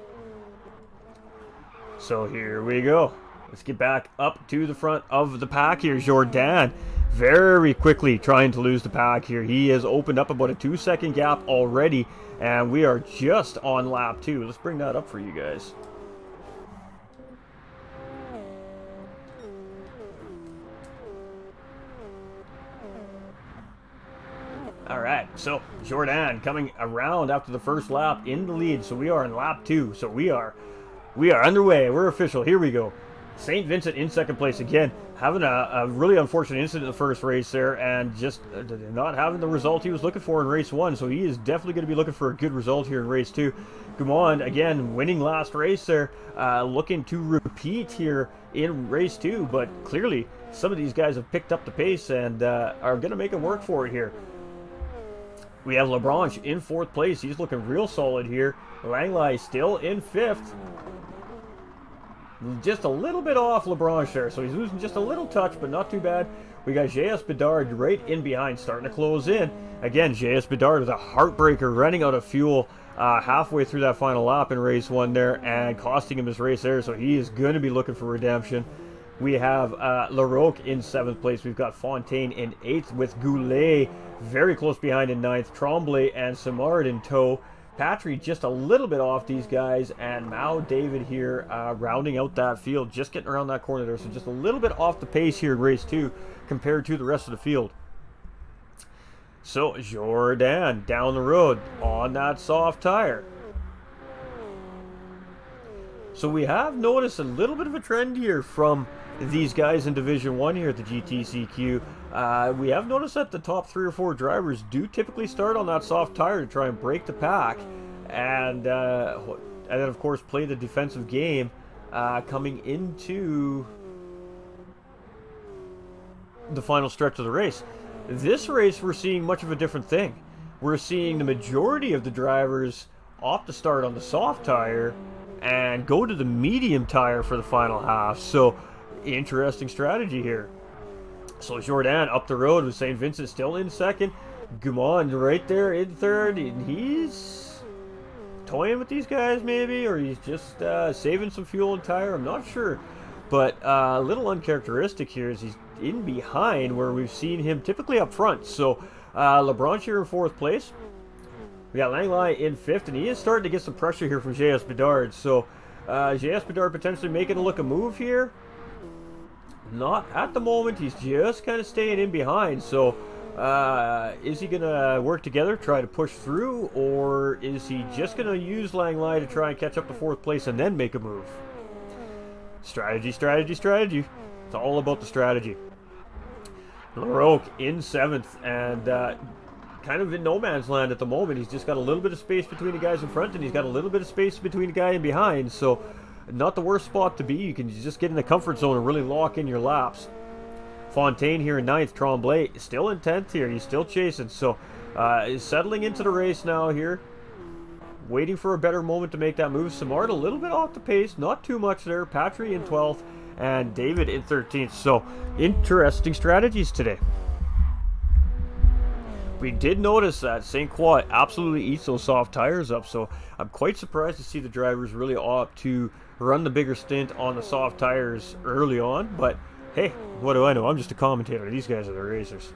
So here we go. Let's get back up to the front of the pack here. Jordan very quickly trying to lose the pack here. He has opened up about a 2-second gap already, and we are just on lap 2. Let's bring that up for you guys. All right, so Jordan coming around after the first lap in the lead. So we are in lap 2. So we are underway. We're official. Here we go. St. Vincent in 2nd place again, having a really unfortunate incident in the first race there, and just not having the result he was looking for in race 1. So he is definitely going to be looking for a good result here in race 2. Gaumont again winning last race there, looking to repeat here in race 2. But clearly some of these guys have picked up the pace and are going to make it work for it here. We have Labranche in 4th place. He's looking real solid here. Langley still in 5th. Just a little bit off Labranche there, so he's losing just a little touch, but not too bad. We got J.S. Bedard right in behind, starting to close in. Again, J.S. Bedard with a heartbreaker, running out of fuel halfway through that final lap in race 1 there, and costing him his race there, so he is going to be looking for redemption. We have Larocque in 7th place. We've got Fontaine in 8th with Goulet very close behind in 9th. Tremblay and Simard in tow. Patry just a little bit off these guys, and Mao David here rounding out that field, just getting around that corner there. So just a little bit off the pace here in race 2 compared to the rest of the field. So Jordan down the road on that soft tire. So we have noticed a little bit of a trend here from these guys in Division 1 here at the GTCQ. We have noticed that the top 3 or 4 drivers do typically start on that soft tire to try and break the pack, and then of course play the defensive game coming into the final stretch of the race. This race we're seeing much of a different thing. We're seeing the majority of the drivers opt to start on the soft tire and go to the medium tire for the final half. So interesting strategy here. So Jordan up the road with St. Vincent still in 2nd. Gaumont right there in 3rd. And he's toying with these guys maybe, or he's just saving some fuel and tire. I'm not sure. But a little uncharacteristic here is he's in behind where we've seen him typically up front. So LeBron's here in 4th place. We got Langley in 5th, and he is starting to get some pressure here from J.S. Bedard. So J.S. Bedard potentially making a move here. Not at the moment. He's just kind of staying in behind. So is he going to work together, try to push through, or is he just going to use Langley to try and catch up to 4th place and then make a move? Strategy, strategy, strategy. It's all about the strategy. LaRoque in 7th, and kind of in no man's land at the moment. He's just got a little bit of space between the guys in front, and he's got a little bit of space between the guy in behind. So not the worst spot to be. You can just get in the comfort zone and really lock in your laps. Fontaine here in 9th. Tremblay still in 10th here. He's still chasing. So is settling into the race now here. Waiting for a better moment to make that move. Simard a little bit off the pace. Not too much there. Patry in 12th. And David in 13th. So interesting strategies today. We did notice that St. Croix absolutely eats those soft tires up. So I'm quite surprised to see the drivers really opt to run the bigger stint on the soft tires early on. But hey, what do I know? I'm just a commentator. These guys are the racers.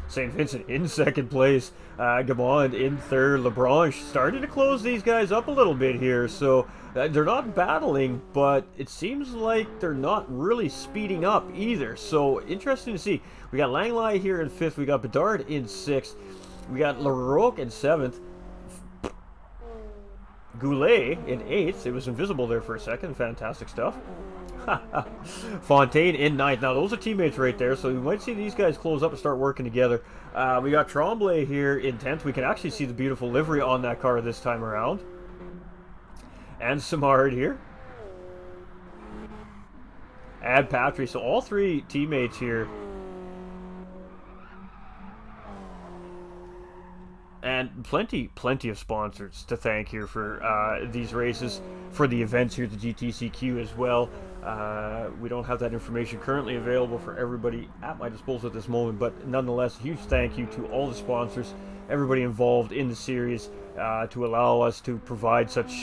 St. Vincent in 2nd place. Gamond in 3rd. LeBron starting to close these guys up a little bit here. So they're not battling, but it seems like they're not really speeding up either. So interesting to see. We got Langley here in 5th. We got Bedard in 6th. We got LaRoque in 7th. Goulet in 8th. It was invisible there for a second. Fantastic stuff. Fontaine in 9th. Now those are teammates right there, so we might see these guys close up and start working together. We got Tremblay here in 10th. We can actually see the beautiful livery on that car this time around. And Simard here. And Patry. So all 3 teammates here. And plenty of sponsors to thank here for these races, for the events here at the GTCQ as well. We don't have that information currently available for everybody at my disposal at this moment, but nonetheless, a huge thank you to all the sponsors, everybody involved in the series, to allow us to provide such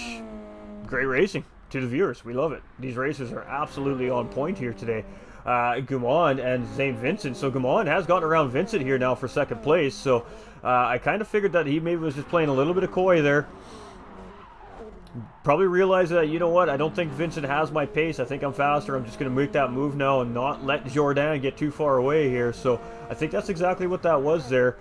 great racing to the viewers. We love it. These races are absolutely on point here today. Gamond and St. Vincent. So Gamond has gotten around Vincent here now for 2nd place. So I kind of figured that he maybe was just playing a little bit of coy there. Probably realized that, you know what, I don't think Vincent has my pace. I think I'm faster. I'm just going to make that move now and not let Jourdain get too far away here. So I think that's exactly what that was there.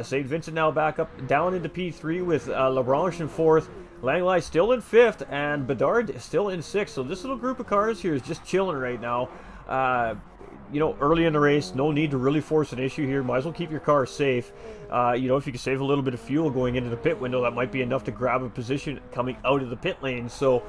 St. Vincent now back up down into P3 with Labranche in 4th. Langley still in 5th and Bedard still in 6th. So this little group of cars here is just chilling right now. You know, early in the race, no need to really force an issue here. Might as well keep your car safe. You know, if you can save a little bit of fuel going into the pit window, that might be enough to grab a position coming out of the pit lane. So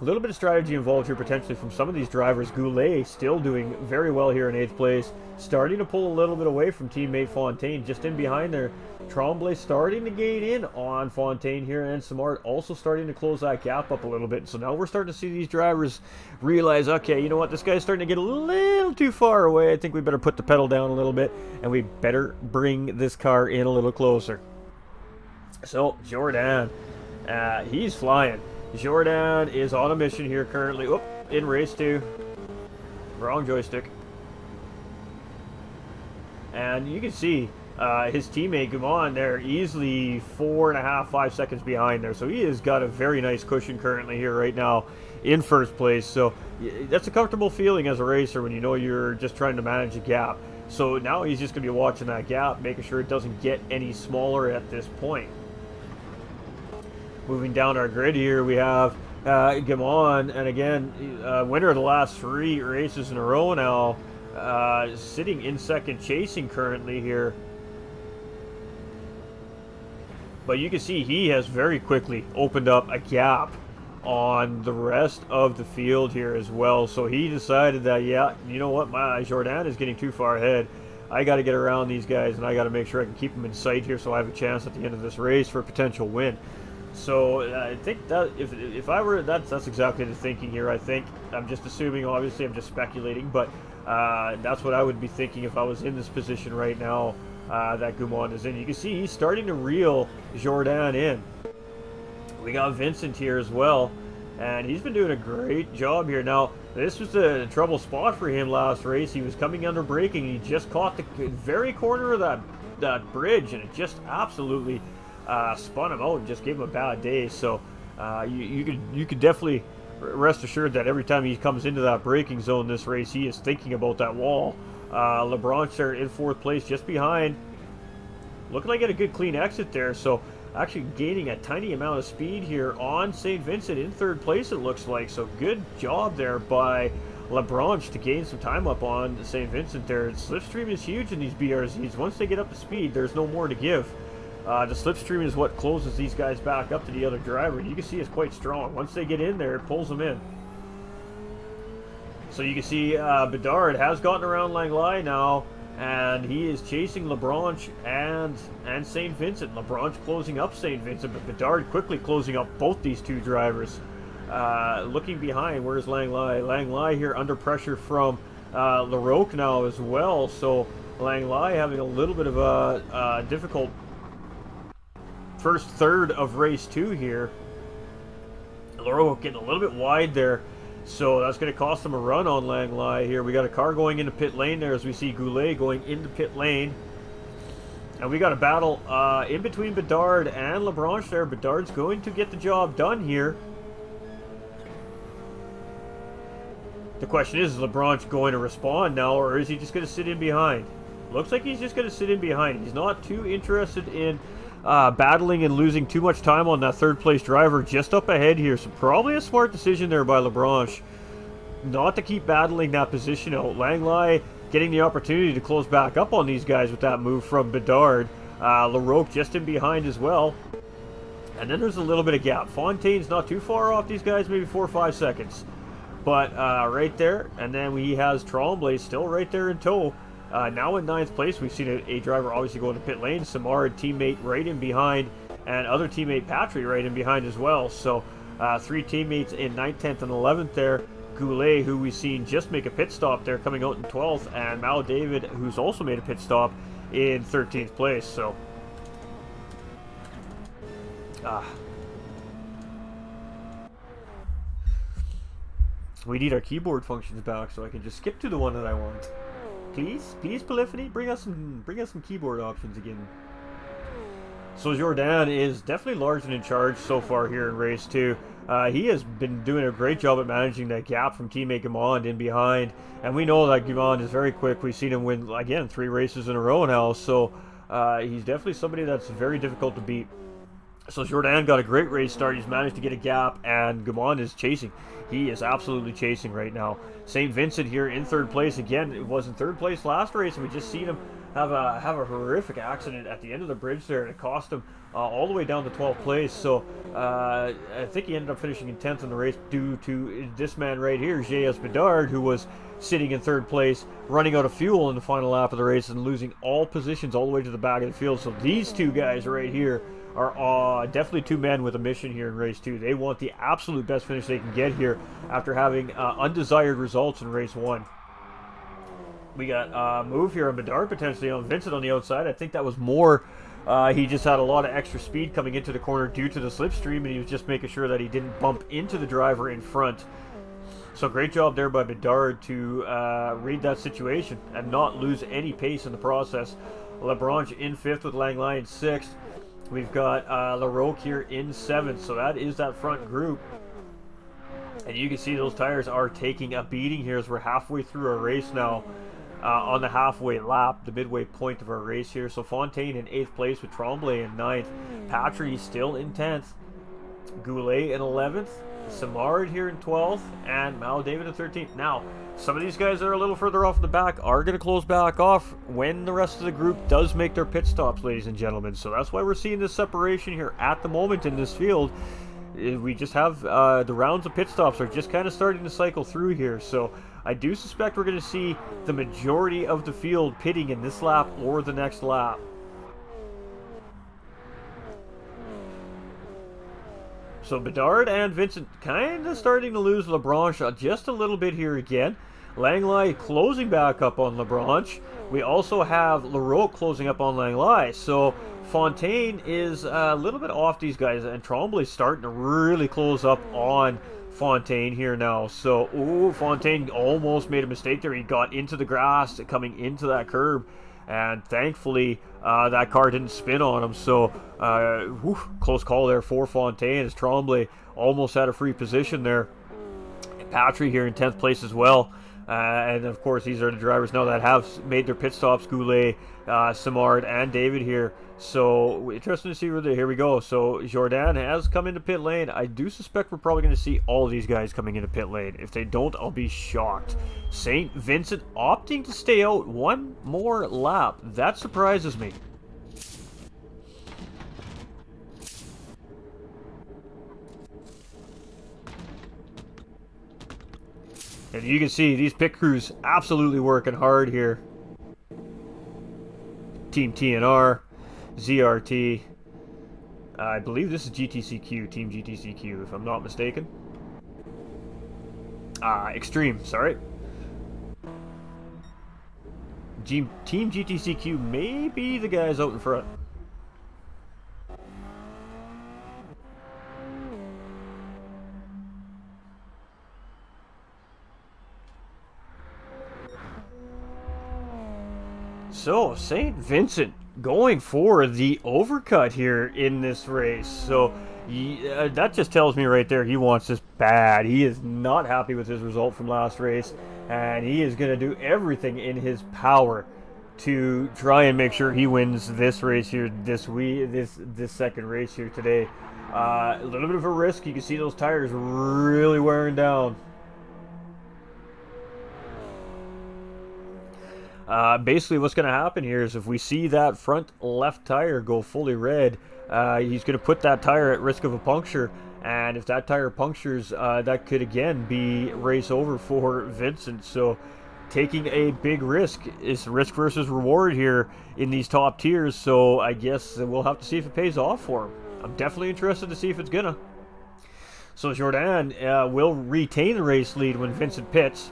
a little bit of strategy involved here potentially from some of these drivers. Goulet still doing very well here in 8th place. Starting to pull a little bit away from teammate Fontaine. Just in behind there. Tremblay starting to gate in on Fontaine here, and Simard also starting to close that gap up a little bit. So now we're starting to see these drivers realize, okay, you know what, this guy's starting to get a little too far away. I think we better put the pedal down a little bit, and we better bring this car in a little closer. So Jourdain, he's flying. Jourdain is on a mission here currently. Oop, in race 2. Wrong joystick. And you can see his teammate Gamond there easily 4.5, 5 seconds behind there. So he has got a very nice cushion currently here right now in 1st place. So that's a comfortable feeling as a racer when you know you're just trying to manage a gap. So now he's just going to be watching that gap, making sure it doesn't get any smaller at this point. Moving down our grid here, we have Gamond, and again, winner of the last 3 races in a row now, sitting in 2nd, chasing currently here. But you can see he has very quickly opened up a gap on the rest of the field here as well. So he decided that, yeah, you know what, my Jourdain is getting too far ahead. I got to get around these guys, and I got to make sure I can keep them in sight here so I have a chance at the end of this race for a potential win. So I think that if I were, that's exactly the thinking here. I think I'm just assuming, obviously I'm just speculating, but that's what I would be thinking if I was in this position right now that Gamond is in. You can see he's starting to reel Jourdain in. We got Vincent here as well. and he's been doing a great job here. Now, this was a trouble spot for him last race. He was coming under braking, and he just caught the very corner of that bridge, and it just absolutely spun him out and just gave him a bad day. So you could definitely rest assured that every time he comes into that braking zone this race, he is thinking about that wall. LeBlanc there in 4th place, just behind. Looking like he had a good clean exit there, so actually gaining a tiny amount of speed here on St. Vincent in 3rd place, it looks like. So good job there by LeBlanc to gain some time up on St. Vincent there. Slipstream is huge in these BRZs. Once they get up to speed, there's no more to give. The slipstream is what closes these guys back up to the other driver. You can see it's quite strong. Once they get in there, it pulls them in. So you can see Bedard has gotten around Langley now, and he is chasing LeBlanc and St. Vincent. LeBlanc closing up St. Vincent, but Bedard quickly closing up both these two drivers. Looking behind, where's Langley? Langley here under pressure from Larocque now as well. So Langley having a little bit of a difficult first third of race 2 here. Larocque getting a little bit wide there. So that's going to cost them a run on Langley here. We got a car going into pit lane there as we see Goulet going into pit lane. And we got a battle in between Bedard and LeBlanc there. Bedard's going to get the job done here. The question is LeBlanc going to respond now, or is he just going to sit in behind? Looks like he's just going to sit in behind. He's not too interested in battling and losing too much time on that 3rd place driver just up ahead here. So probably a smart decision there by LeBlanc not to keep battling that position out. Langley getting the opportunity to close back up on these guys with that move from Bedard. Larocque just in behind as well. And then there's a little bit of gap. Fontaine's not too far off these guys, maybe 4 or 5 seconds. But right there, and then he has Tremblay still right there in tow. Now in 9th place, we've seen a driver obviously go into pit lane. Simard teammate right in behind, and other teammate Patry right in behind as well. So 3 teammates in 9th, 10th, and 11th there. Goulet, who we've seen just make a pit stop there, coming out in 12th, and Mal David, who's also made a pit stop in 13th place. So we need our keyboard functions back so I can just skip to the one that I want. Please, Polyphony, bring us some keyboard options again. So Jourdain is definitely large and in charge so far here in race 2. He has been doing a great job at managing that gap from teammate Guimond in behind, and we know that Guimond is very quick. We've seen him win again 3 races in a row now, so he's definitely somebody that's very difficult to beat. So Jourdain got a great race start. He's managed to get a gap, and Guimond is chasing. He is absolutely chasing right now. St. Vincent here in 3rd place. Again, it was in 3rd place last race, and we just seen him have a horrific accident at the end of the bridge there, and it cost him all the way down to 12th place. So I think he ended up finishing in 10th in the race due to this man right here, J.S. Bedard, who was sitting in 3rd place, running out of fuel in the final lap of the race and losing all positions all the way to the back of the field. So these two guys right here are definitely 2 men with a mission here in race 2. They want the absolute best finish they can get here after having undesired results in race 1. We got a move here on Bedard potentially on Vincent on the outside. I think that was more, he just had a lot of extra speed coming into the corner due to the slipstream, and he was just making sure that he didn't bump into the driver in front. So great job there by Bedard to read that situation and not lose any pace in the process. LeBlanc in 5th with Langley in 6th. We've got Larocque here in 7th, so that is that front group. And you can see those tires are taking a beating here as we're halfway through our race now. On the halfway lap, the midway point of our race here. So Fontaine in 8th place with Tremblay in 9th. Patry still in 10th. Goulet in 11th. Simard here in 12th. And Mal David in 13th. Now, some of these guys that are a little further off in the back are going to close back off when the rest of the group does make their pit stops, ladies and gentlemen. So that's why we're seeing this separation here at the moment in this field. We just have the rounds of pit stops are just kind of starting to cycle through here. So I do suspect we're going to see the majority of the field pitting in this lap or the next lap. So Bedard and Vincent kind of starting to lose LeBlanc just a little bit here again. Langley closing back up on LeBlanc. We also have Larocque closing up on Langley. So Fontaine is a little bit off these guys, and Tremblay's starting to really close up on Fontaine here now. So, ooh, Fontaine almost made a mistake there. He got into the grass coming into that curb, and thankfully that car didn't spin on him. So, close call there for Fontaine as Tremblay almost had a free position there. Patry here in 10th place as well. And of course, these are the drivers now that have made their pit stops: Goulet, Simard, and David here. So interesting to see where here we go. So Jourdain has come into pit lane. I do suspect we're probably going to see all of these guys coming into pit lane. If they don't, I'll be shocked. St. Vincent opting to stay out one more lap. That surprises me. And you can see these pit crews absolutely working hard here. Team TNR, ZRT. I believe this is GTCQ, Team GTCQ, if I'm not mistaken. Extreme, sorry. Team GTCQ may be the guys out in front. So, St. Vincent going for the overcut here in this race. So, that just tells me right there he wants this bad. He is not happy with his result from last race, and he is going to do everything in his power to try and make sure he wins this race here this week, this second race here today. A little bit of a risk. You can see those tires really wearing down. Basically what's going to happen here is if we see that front left tire go fully red, he's going to put that tire at risk of a puncture, and if that tire punctures, that could again be race over for Vincent. So taking a big risk is risk versus reward here in these top tiers, so I guess we'll have to see if it pays off for him. I'm definitely interested to see if it's gonna. So Jourdain will retain the race lead when Vincent pits.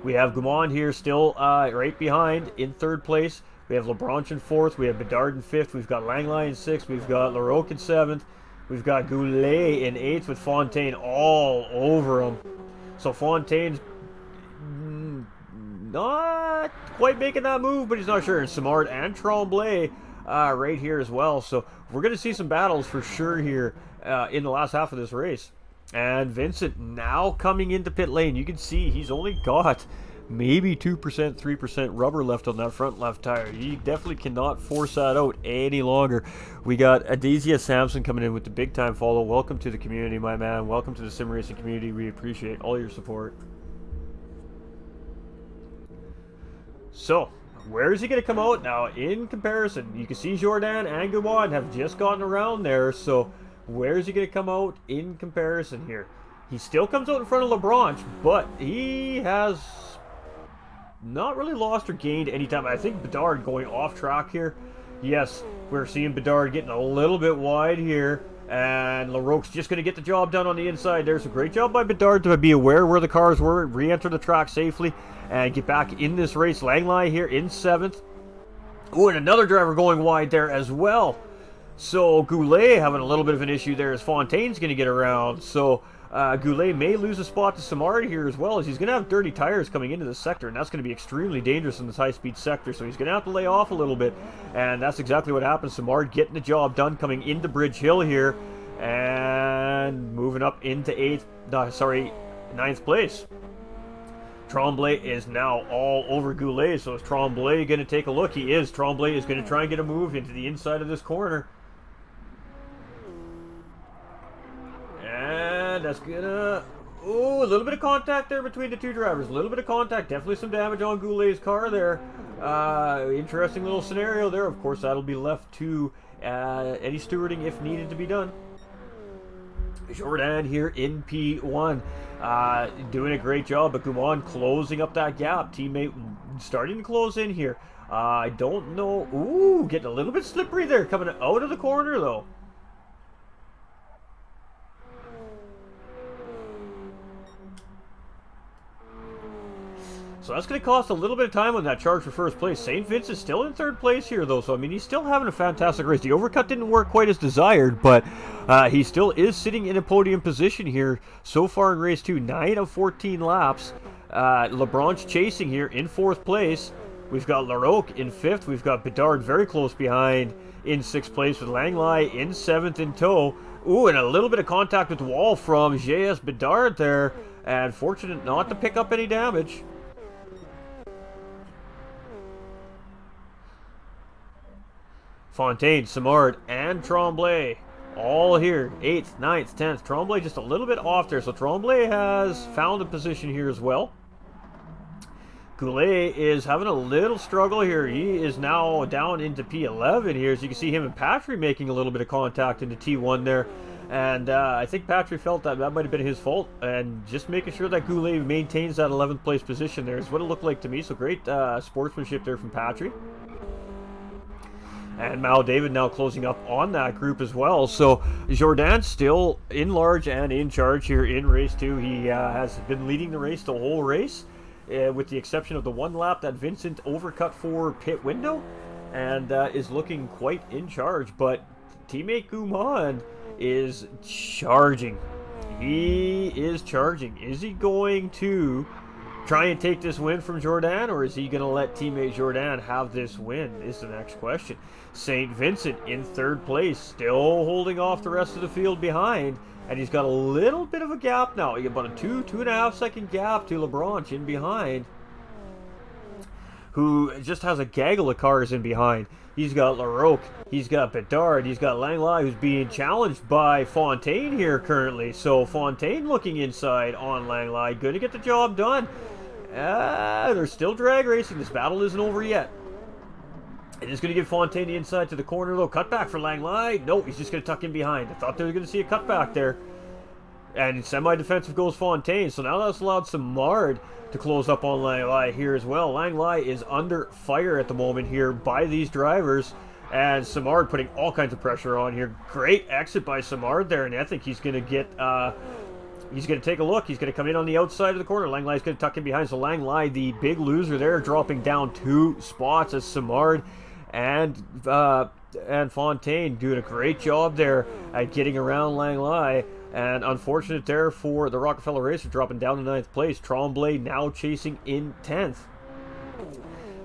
We have Gaumont here still right behind in third place. We have Lebranche in fourth. We have Bedard in fifth. We've got Langley in sixth. We've got Larocque in seventh. We've got Goulet in eighth with Fontaine all over him. So Fontaine's not quite making that move, but he's not sure. And Simard and Tremblay right here as well. So we're going to see some battles for sure here in the last half of this race. And Vincent now coming into pit lane. You can see he's only got maybe 2%, 3% rubber left on that front left tire. He definitely cannot force that out any longer. We got Adizia Sampson coming in with the big time follow. Welcome to the community, my man. Welcome to the sim racing community. We appreciate all your support. So, where is he going to come out now? In comparison, you can see Jourdain and Gaumont have just gotten around there. So, where is he going to come out in comparison here? He still comes out in front of Lebranche, but he has not really lost or gained any time. I think Bedard going off track here. Yes, we're seeing Bedard getting a little bit wide here, and Larocque's just going to get the job done on the inside. There's a great job by Bedard to be aware where the cars were, re-enter the track safely, and get back in this race. Langley here in seventh. Oh, and another driver going wide there as well. So Goulet having a little bit of an issue there as Fontaine's going to get around. So Goulet may lose a spot to Simard here as well, as he's going to have dirty tires coming into this sector, and that's going to be extremely dangerous in this high-speed sector. So he's going to have to lay off a little bit, and that's exactly what happens. Simard getting the job done coming into Bridge Hill here, and moving up into ninth place. Tremblay is now all over Goulet, so is Tremblay going to take a look? He is. Tremblay is going to try and get a move into the inside of this corner. And that's gonna... Oh, a little bit of contact there between the two drivers. A little bit of contact. Definitely some damage on Goulet's car there. Interesting little scenario there. Of course, that'll be left to any stewarding if needed to be done. Jourdain here in P1. Doing a great job, but Gaumont closing up that gap. Teammate starting to close in here. I don't know. Ooh, getting a little bit slippery there. Coming out of the corner, though. So So that's going to cost a little bit of time on that charge for first place. St. Vincent's still in third place here, though. So, I mean, he's still having a fantastic race. The overcut didn't work quite as desired, but he still is sitting in a podium position here so far in race 2. 9 of 14 laps. LeBron's chasing here in 4th place. We've got Larocque in 5th. We've got Bedard very close behind in 6th place with Langley in 7th in tow. Ooh, and a little bit of contact with the wall from J.S. Bedard there. And fortunate not to pick up any damage. Fontaine, Simard, and Tremblay all here. 8th, 9th, 10th. Tremblay just a little bit off there. So Tremblay has found a position here as well. Goulet is having a little struggle here. He is now down into P11 here. As you can see him and Patry making a little bit of contact into T1 there. And I think Patry felt that might have been his fault. And just making sure that Goulet maintains that 11th place position there is what it looked like to me. So great sportsmanship there from Patry. And Mal David now closing up on that group as well. So Jourdain still in large and in charge here in race 2. He has been leading the race the whole race. With the exception of the one lap that Vincent overcut for pit window. And is looking quite in charge. But teammate Gouman is charging. He is charging. Is he going to try and take this win from Jourdain, or is he going to let teammate Jourdain have this win is the next question. St. Vincent in 3rd place, still holding off the rest of the field behind, and he's got a little bit of a gap now. He got about a 2.5 second gap to LeBron in behind, who just has a gaggle of cars in behind. He's got Larocque, he's got Bedard, he's got Langley, who's being challenged by Fontaine here currently. So Fontaine looking inside on Langley, going to get the job done. They're still drag racing. This battle isn't over yet. It is going to give Fontaine the inside to the corner, though. Cutback for Langley. No, he's just going to tuck in behind. I thought they were going to see a cutback there. And in semi-defensive goes Fontaine. So now that's allowed Simard to close up on Langley here as well. Langley is under fire at the moment here by these drivers. And Simard putting all kinds of pressure on here. Great exit by Simard there. And I think he's going to get... he's going to take a look. He's going to come in on the outside of the corner. Langley's going to tuck in behind. So Langley, the big loser there, dropping down 2 spots as Simard and Fontaine doing a great job there at getting around Langley. And unfortunate there for the Rockefeller Racer, dropping down to 9th place. Tremblay now chasing in 10th.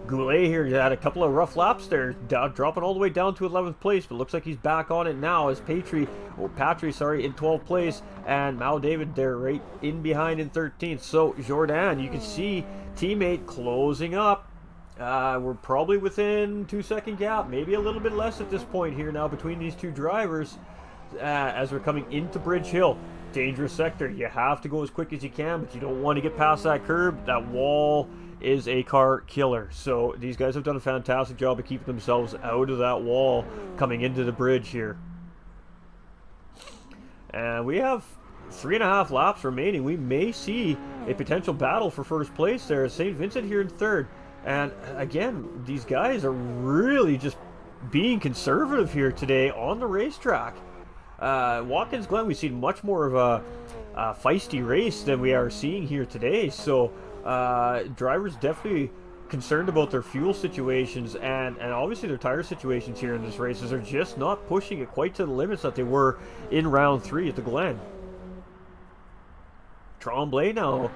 Goulet here had a couple of rough laps there, dropping all the way down to 11th place, but looks like he's back on it now as Patry in 12th place, and Mal David there right in behind in 13th. So Jourdain, you can see teammate closing up. We're probably within 2-second gap, maybe a little bit less at this point here now between these two drivers as we're coming into Bridge Hill. Dangerous sector. You have to go as quick as you can, but you don't want to get past that curb. That wall is a car killer. So these guys have done a fantastic job of keeping themselves out of that wall coming into the bridge here. And we have 3.5 laps remaining. We may see a potential battle for first place there. St. Vincent here in 3rd. And again, these guys are really just being conservative here today on the racetrack. Watkins Glen, we've seen much more of a feisty race than we are seeing here today. So drivers definitely concerned about their fuel situations and obviously their tire situations here in this race, as they're just not pushing it quite to the limits that they were in round 3 at the Glen. Tremblay now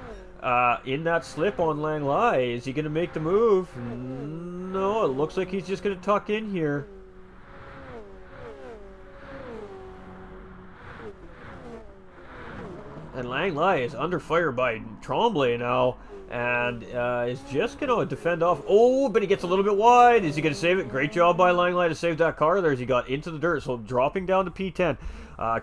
in that slip on Langley. Is he going to make the move? No, it looks like he's just going to tuck in here. And Langley is under fire by Tremblay now, and is just going to defend off. Oh, but he gets a little bit wide. Is he going to save it? Great job by Langley to save that car there as he got into the dirt. So dropping down to P10.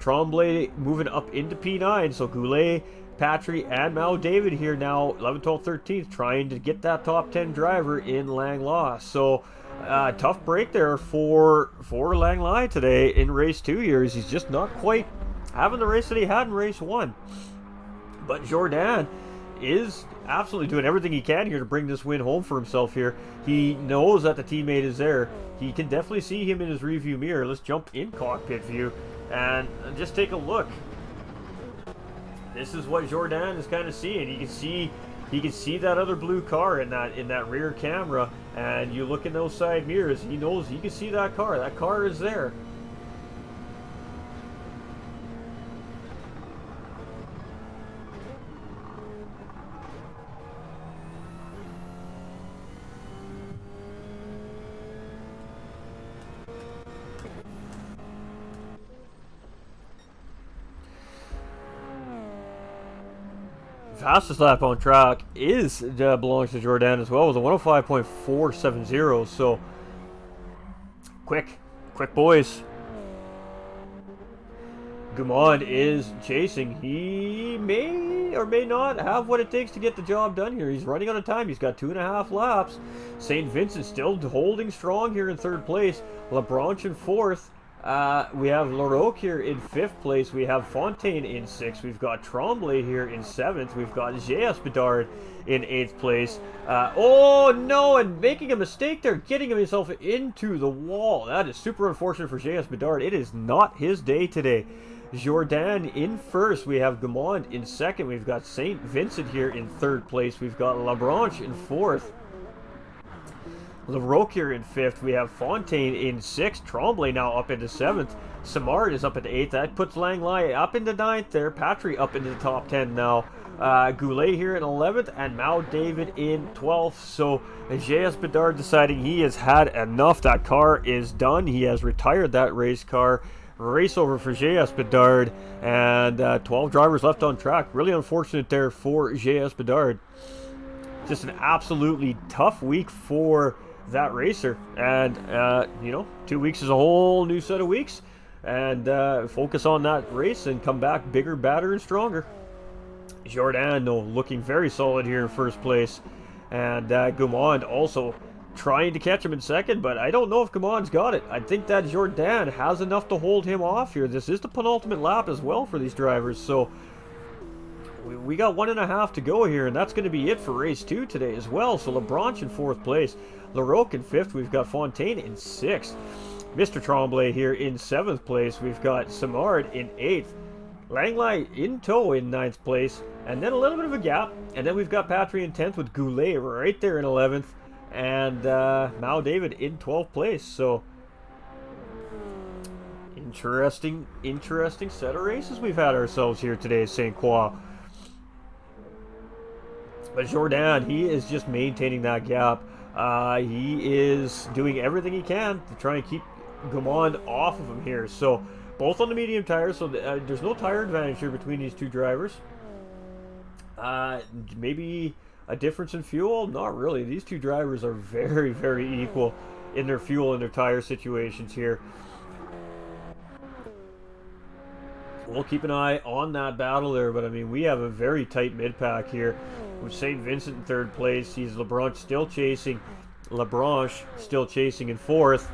Tremblay moving up into P9. So Goulet, Patry, and Mal David here now, 11, 12, 13th, trying to get that top 10 driver in Langley. So tough break there for Langley today in race 2 here. He's just not quite having the race that he had in race 1. But Jourdain is absolutely doing everything he can here to bring this win home for himself here. He knows that the teammate is there. He can definitely see him in his rearview mirror. Let's jump in cockpit view and just take a look. This is what Jourdain is kind of seeing. You can see he can see that other blue car in that rear camera, and you look in those side mirrors, he knows he can see that car. That car is there. Fastest lap on track belongs to Jordan as well, with a 105.470. So quick boys. Gumond is chasing. He may or may not have what it takes to get the job done here. He's running out of time. He's got 2.5 laps. St. Vincent still holding strong here in 3rd place. LaBranche in 4th. We have Laroque here in 5th place. We have Fontaine in 6th. We've got Tremblay here in 7th. We've got J.S. Bedard in 8th place. Oh no, and making a mistake there, getting himself into the wall. That is super unfortunate for J.S. Bedard. It is not his day today. Jordan in 1st. We have Gumond in 2nd. We've got St. Vincent here in 3rd place. We've got LaBranche in 4th. Laroque here in 5th. We have Fontaine in 6th. Tremblay now up into 7th. Simard is up into 8th. That puts Langley up into 9th there. Patry up into the top 10 now. Goulet here in 11th. And Mao David in 12th. So J.S. Bedard deciding he has had enough. That car is done. He has retired that race car. Race over for J.S. Bedard. And 12 drivers left on track. Really unfortunate there for J.S. Bedard. Just an absolutely tough week for that racer, and you know, 2 weeks is a whole new set of weeks, and focus on that race and come back bigger, badder, and stronger. Jordan, though, looking very solid here in 1st place, and Gumond also trying to catch him in 2nd, but I don't know if Gumond's got it. I think that Jordan has enough to hold him off here. This is the penultimate lap as well for these drivers, so we got 1.5 to go here, and that's going to be it for race 2 today as well. So LaBranche in 4th place, Laroque in 5th, we've got Fontaine in 6th, Mr. Tremblay here in 7th place, we've got Simard in 8th, Langley in tow in 9th place, and then a little bit of a gap, and then we've got Patry in 10th with Goulet right there in 11th, and Mao David in 12th place. So interesting set of races we've had ourselves here today at St. Croix. But Jordan, he is just maintaining that gap. He is doing everything he can to try and keep Gumond off of him here. So both on the medium tires, so there's no tire advantage here between these two drivers. Maybe a difference in fuel? Not really. These two drivers are very equal in their fuel and their tire situations here. We'll keep an eye on that battle there, but I mean, we have a very tight mid-pack here with St. Vincent in 3rd place. He's LaBranche still chasing. LaBranche still chasing in 4th.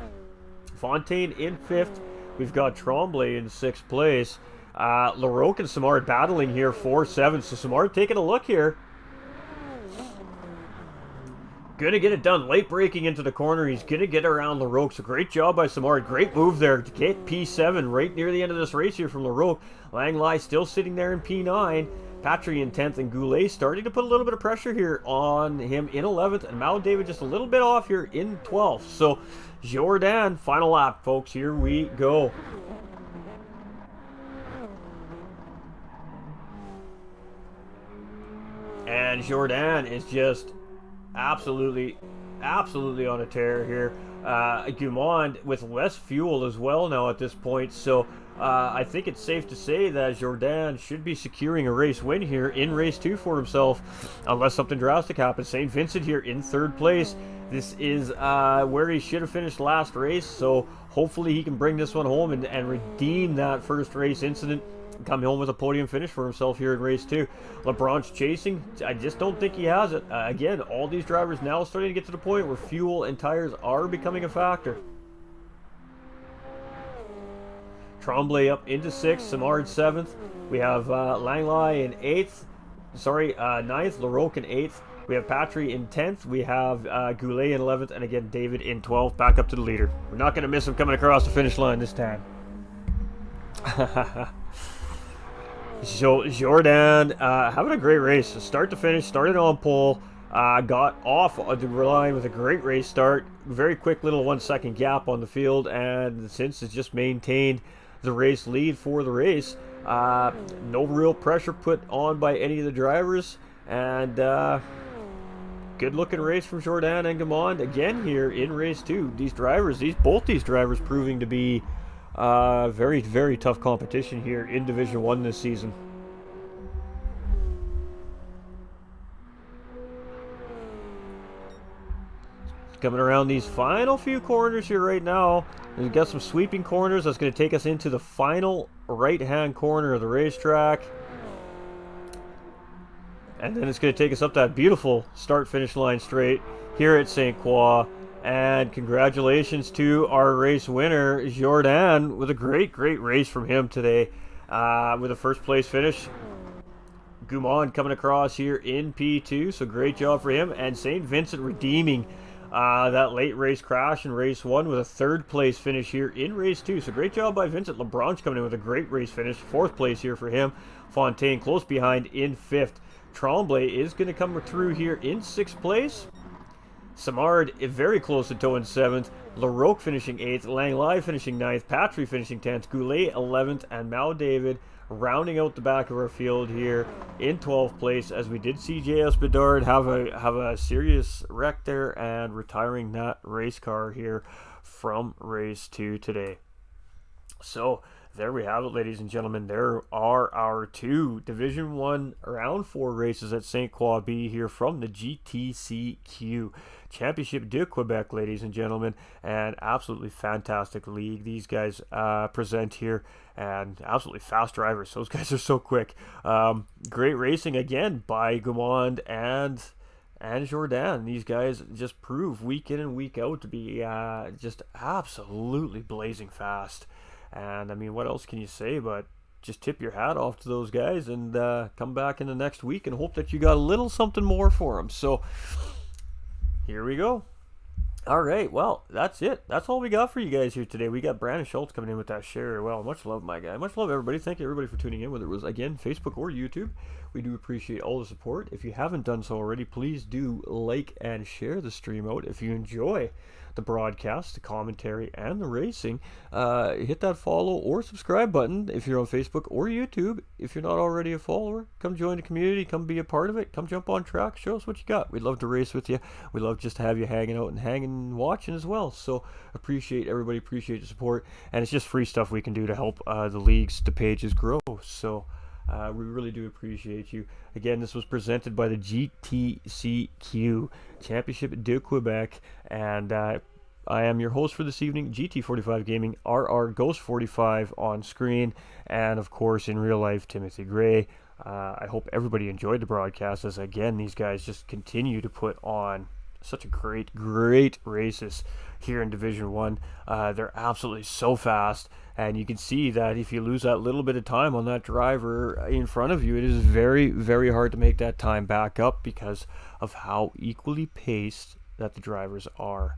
Fontaine in 5th. We've got Tremblay in 6th place. Laroque and Simard battling here for 7th. So Simard taking a look here. Gonna get it done. Late braking into the corner. He's gonna get around Laroque. So great job by Simard. Great move there to get P7 right near the end of this race here from Laroque. Langley still sitting there in P9. Patry in 10th, and Goulet starting to put a little bit of pressure here on him in 11th. And Mao David just a little bit off here in 12th. So Jordan, final lap, folks. Here we go. And Jordan is just absolutely on a tear here. Gumond with less fuel as well now at this point, so I think it's safe to say that Jordan should be securing a race win here in race 2 for himself, unless something drastic happens. St. Vincent here in 3rd place. This is where he should have finished last race, so hopefully he can bring this one home and redeem that first race incident. Come home with a podium finish for himself here in race 2. LaBranche chasing. I just don't think he has it. Again, all these drivers now starting to get to the point where fuel and tires are becoming a factor. Tremblay up into 6th. Simard 7th. We have Langley in 8th. 9th. Laroque in 8th. We have Patry in 10th. We have Goulet in 11th. And again, David in 12th. Back up to the leader. We're not going to miss him coming across the finish line this time. So Jordan having a great race, start to finish, started on pole, got off the line with a great race start, very quick little 1 second gap on the field, and since it's just maintained the race lead for the race, no real pressure put on by any of the drivers, and good looking race from Jordan and Gamond again here in race 2. Both these drivers proving to be very, very tough competition here in Division 1 this season. Coming around these final few corners here right now. We've got some sweeping corners. That's going to take us into the final right-hand corner of the racetrack. And then it's going to take us up that beautiful start-finish line straight here at St. Croix. And congratulations to our race winner, Jordan, with a great race from him today with a first place finish. Gumon coming across here in P2, so great job for him. And St. Vincent redeeming that late race crash in race 1 with a third place finish here in race 2. So great job by Vincent. LeBron's coming in with a great race finish. 4th place here for him. Fontaine close behind in 5th. Tremblay is going to come through here in 6th place. Samard very close to toe in 7th. Larocque finishing 8th. Langley finishing 9th. Patry finishing 10th. Goulet 11th. And Mal David rounding out the back of our field here in 12th place, as we did see J.S. Bedard have a serious wreck there and retiring that race car here from race 2 today. So there we have it, ladies and gentlemen. There are our 2 Division 1 Round 4 races at St. Croix B here from the GTCQ Championship de Quebec, ladies and gentlemen. And absolutely fantastic league these guys present here, and absolutely fast drivers. Those guys are so quick. Great racing again by Gaumond and Jordan. These guys just prove week in and week out to be just absolutely blazing fast. And I mean, what else can you say but just tip your hat off to those guys and come back in the next week and hope that you got a little something more for them. So here we go. All right, well, that's it. That's all we got for you guys here today. We got Brandon Schultz coming in with that share. Well, much love, my guy. Much love, everybody. Thank you, everybody, for tuning in, whether it was, again, Facebook or YouTube. We do appreciate all the support. If you haven't done so already, please do like and share the stream out. If you enjoy the broadcast, the commentary, and the racing, hit that follow or subscribe button if you're on Facebook or YouTube. If you're not already a follower, come join the community, come be a part of it, come jump on track, show us what you got. We'd love to race with you. We'd love just to have you hanging out and watching as well. So appreciate everybody, appreciate the support, and it's just free stuff we can do to help the leagues, the pages grow. So we really do appreciate you. Again, this was presented by the GTCQ Championship de Quebec, and I am your host for this evening, GT45 Gaming, RR Ghost 45 on screen, and of course in real life, Timothy Gray. I hope everybody enjoyed the broadcast, as again, these guys just continue to put on such a great races here in Division 1. They're absolutely so fast, and you can see that if you lose that little bit of time on that driver in front of you, it is very, very hard to make that time back up because of how equally paced that the drivers are.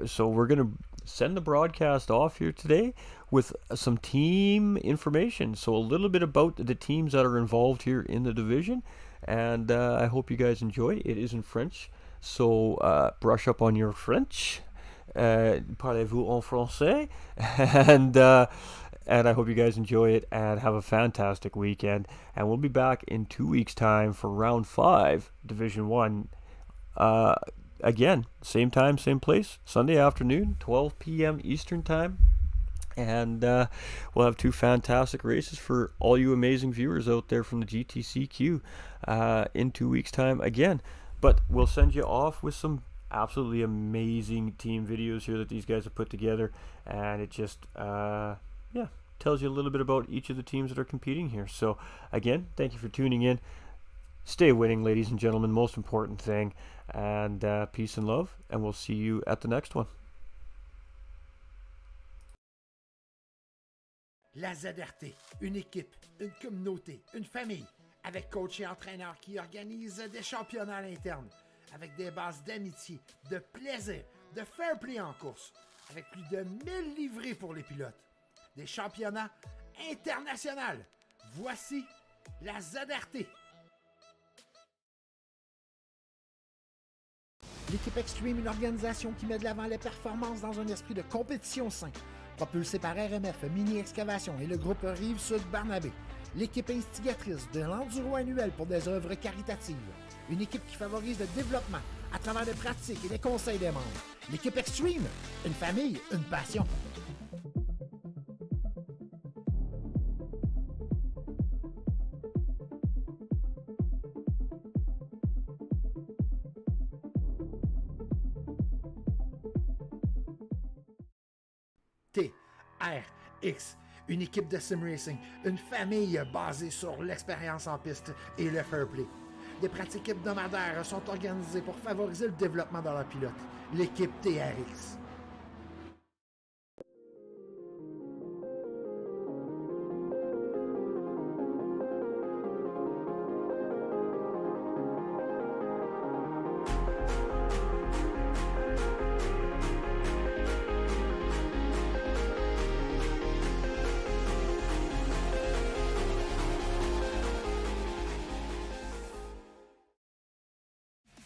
So we're going to send the broadcast off here today with some team information. So a little bit about the teams that are involved here in the division, and I hope you guys enjoy. It is in French, so brush up on your French. Parlez-vous en français? And I hope you guys enjoy it and have a fantastic weekend. And we'll be back in 2 weeks' time for round 5, Division 1. Again, same time, same place, Sunday afternoon, 12 p.m. Eastern time. And we'll have 2 fantastic races for all you amazing viewers out there from the GTCQ in 2 weeks' time again. But we'll send you off with some absolutely amazing team videos here that these guys have put together, and it just tells you a little bit about each of the teams that are competing here. So again, thank you for tuning in. Stay winning, ladies and gentlemen, most important thing, and peace and love, and we'll see you at the next one. La ZRT, une équipe, une communauté, une famille, avec coach et entraîneur qui organise des championnats à l'interne, avec des bases d'amitié, de plaisir, de fair play en course, avec plus de 1000 livrées pour les pilotes. Des championnats internationaux. Voici la ZRT. L'équipe Extreme, une organisation qui met de l'avant les performances dans un esprit de compétition sain. Propulsée par RMF, Mini Excavation et le groupe Rive-Sud Barnabé. L'équipe instigatrice de l'enduro annuel pour des œuvres caritatives. Une équipe qui favorise le développement à travers des pratiques et des conseils des membres. L'équipe Extreme, une famille, une passion. TRX, une équipe de simracing, une famille basée sur l'expérience en piste et le fair play. Des pratiques hebdomadaires sont organisées pour favoriser le développement de leurs pilotes. L'équipe TRX.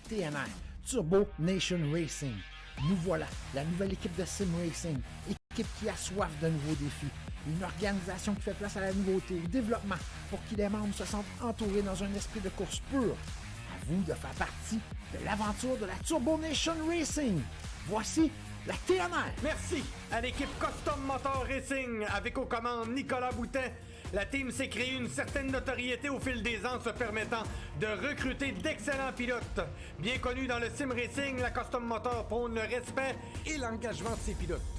TNR, Turbo Nation Racing. Nous voilà, la nouvelle équipe de Sim Racing, équipe qui a soif de nouveaux défis. Une organisation qui fait place à la nouveauté, au développement, pour que les membres se sentent entourés dans un esprit de course pure. À vous de faire partie de l'aventure de la Turbo Nation Racing. Voici la TNR. Merci à l'équipe Custom Motor Racing avec aux commandes Nicolas Boutin. La team s'est créée une certaine notoriété au fil des ans se permettant de recruter d'excellents pilotes. Bien connus dans le sim racing, la Custom Motor prône le respect et l'engagement de ses pilotes.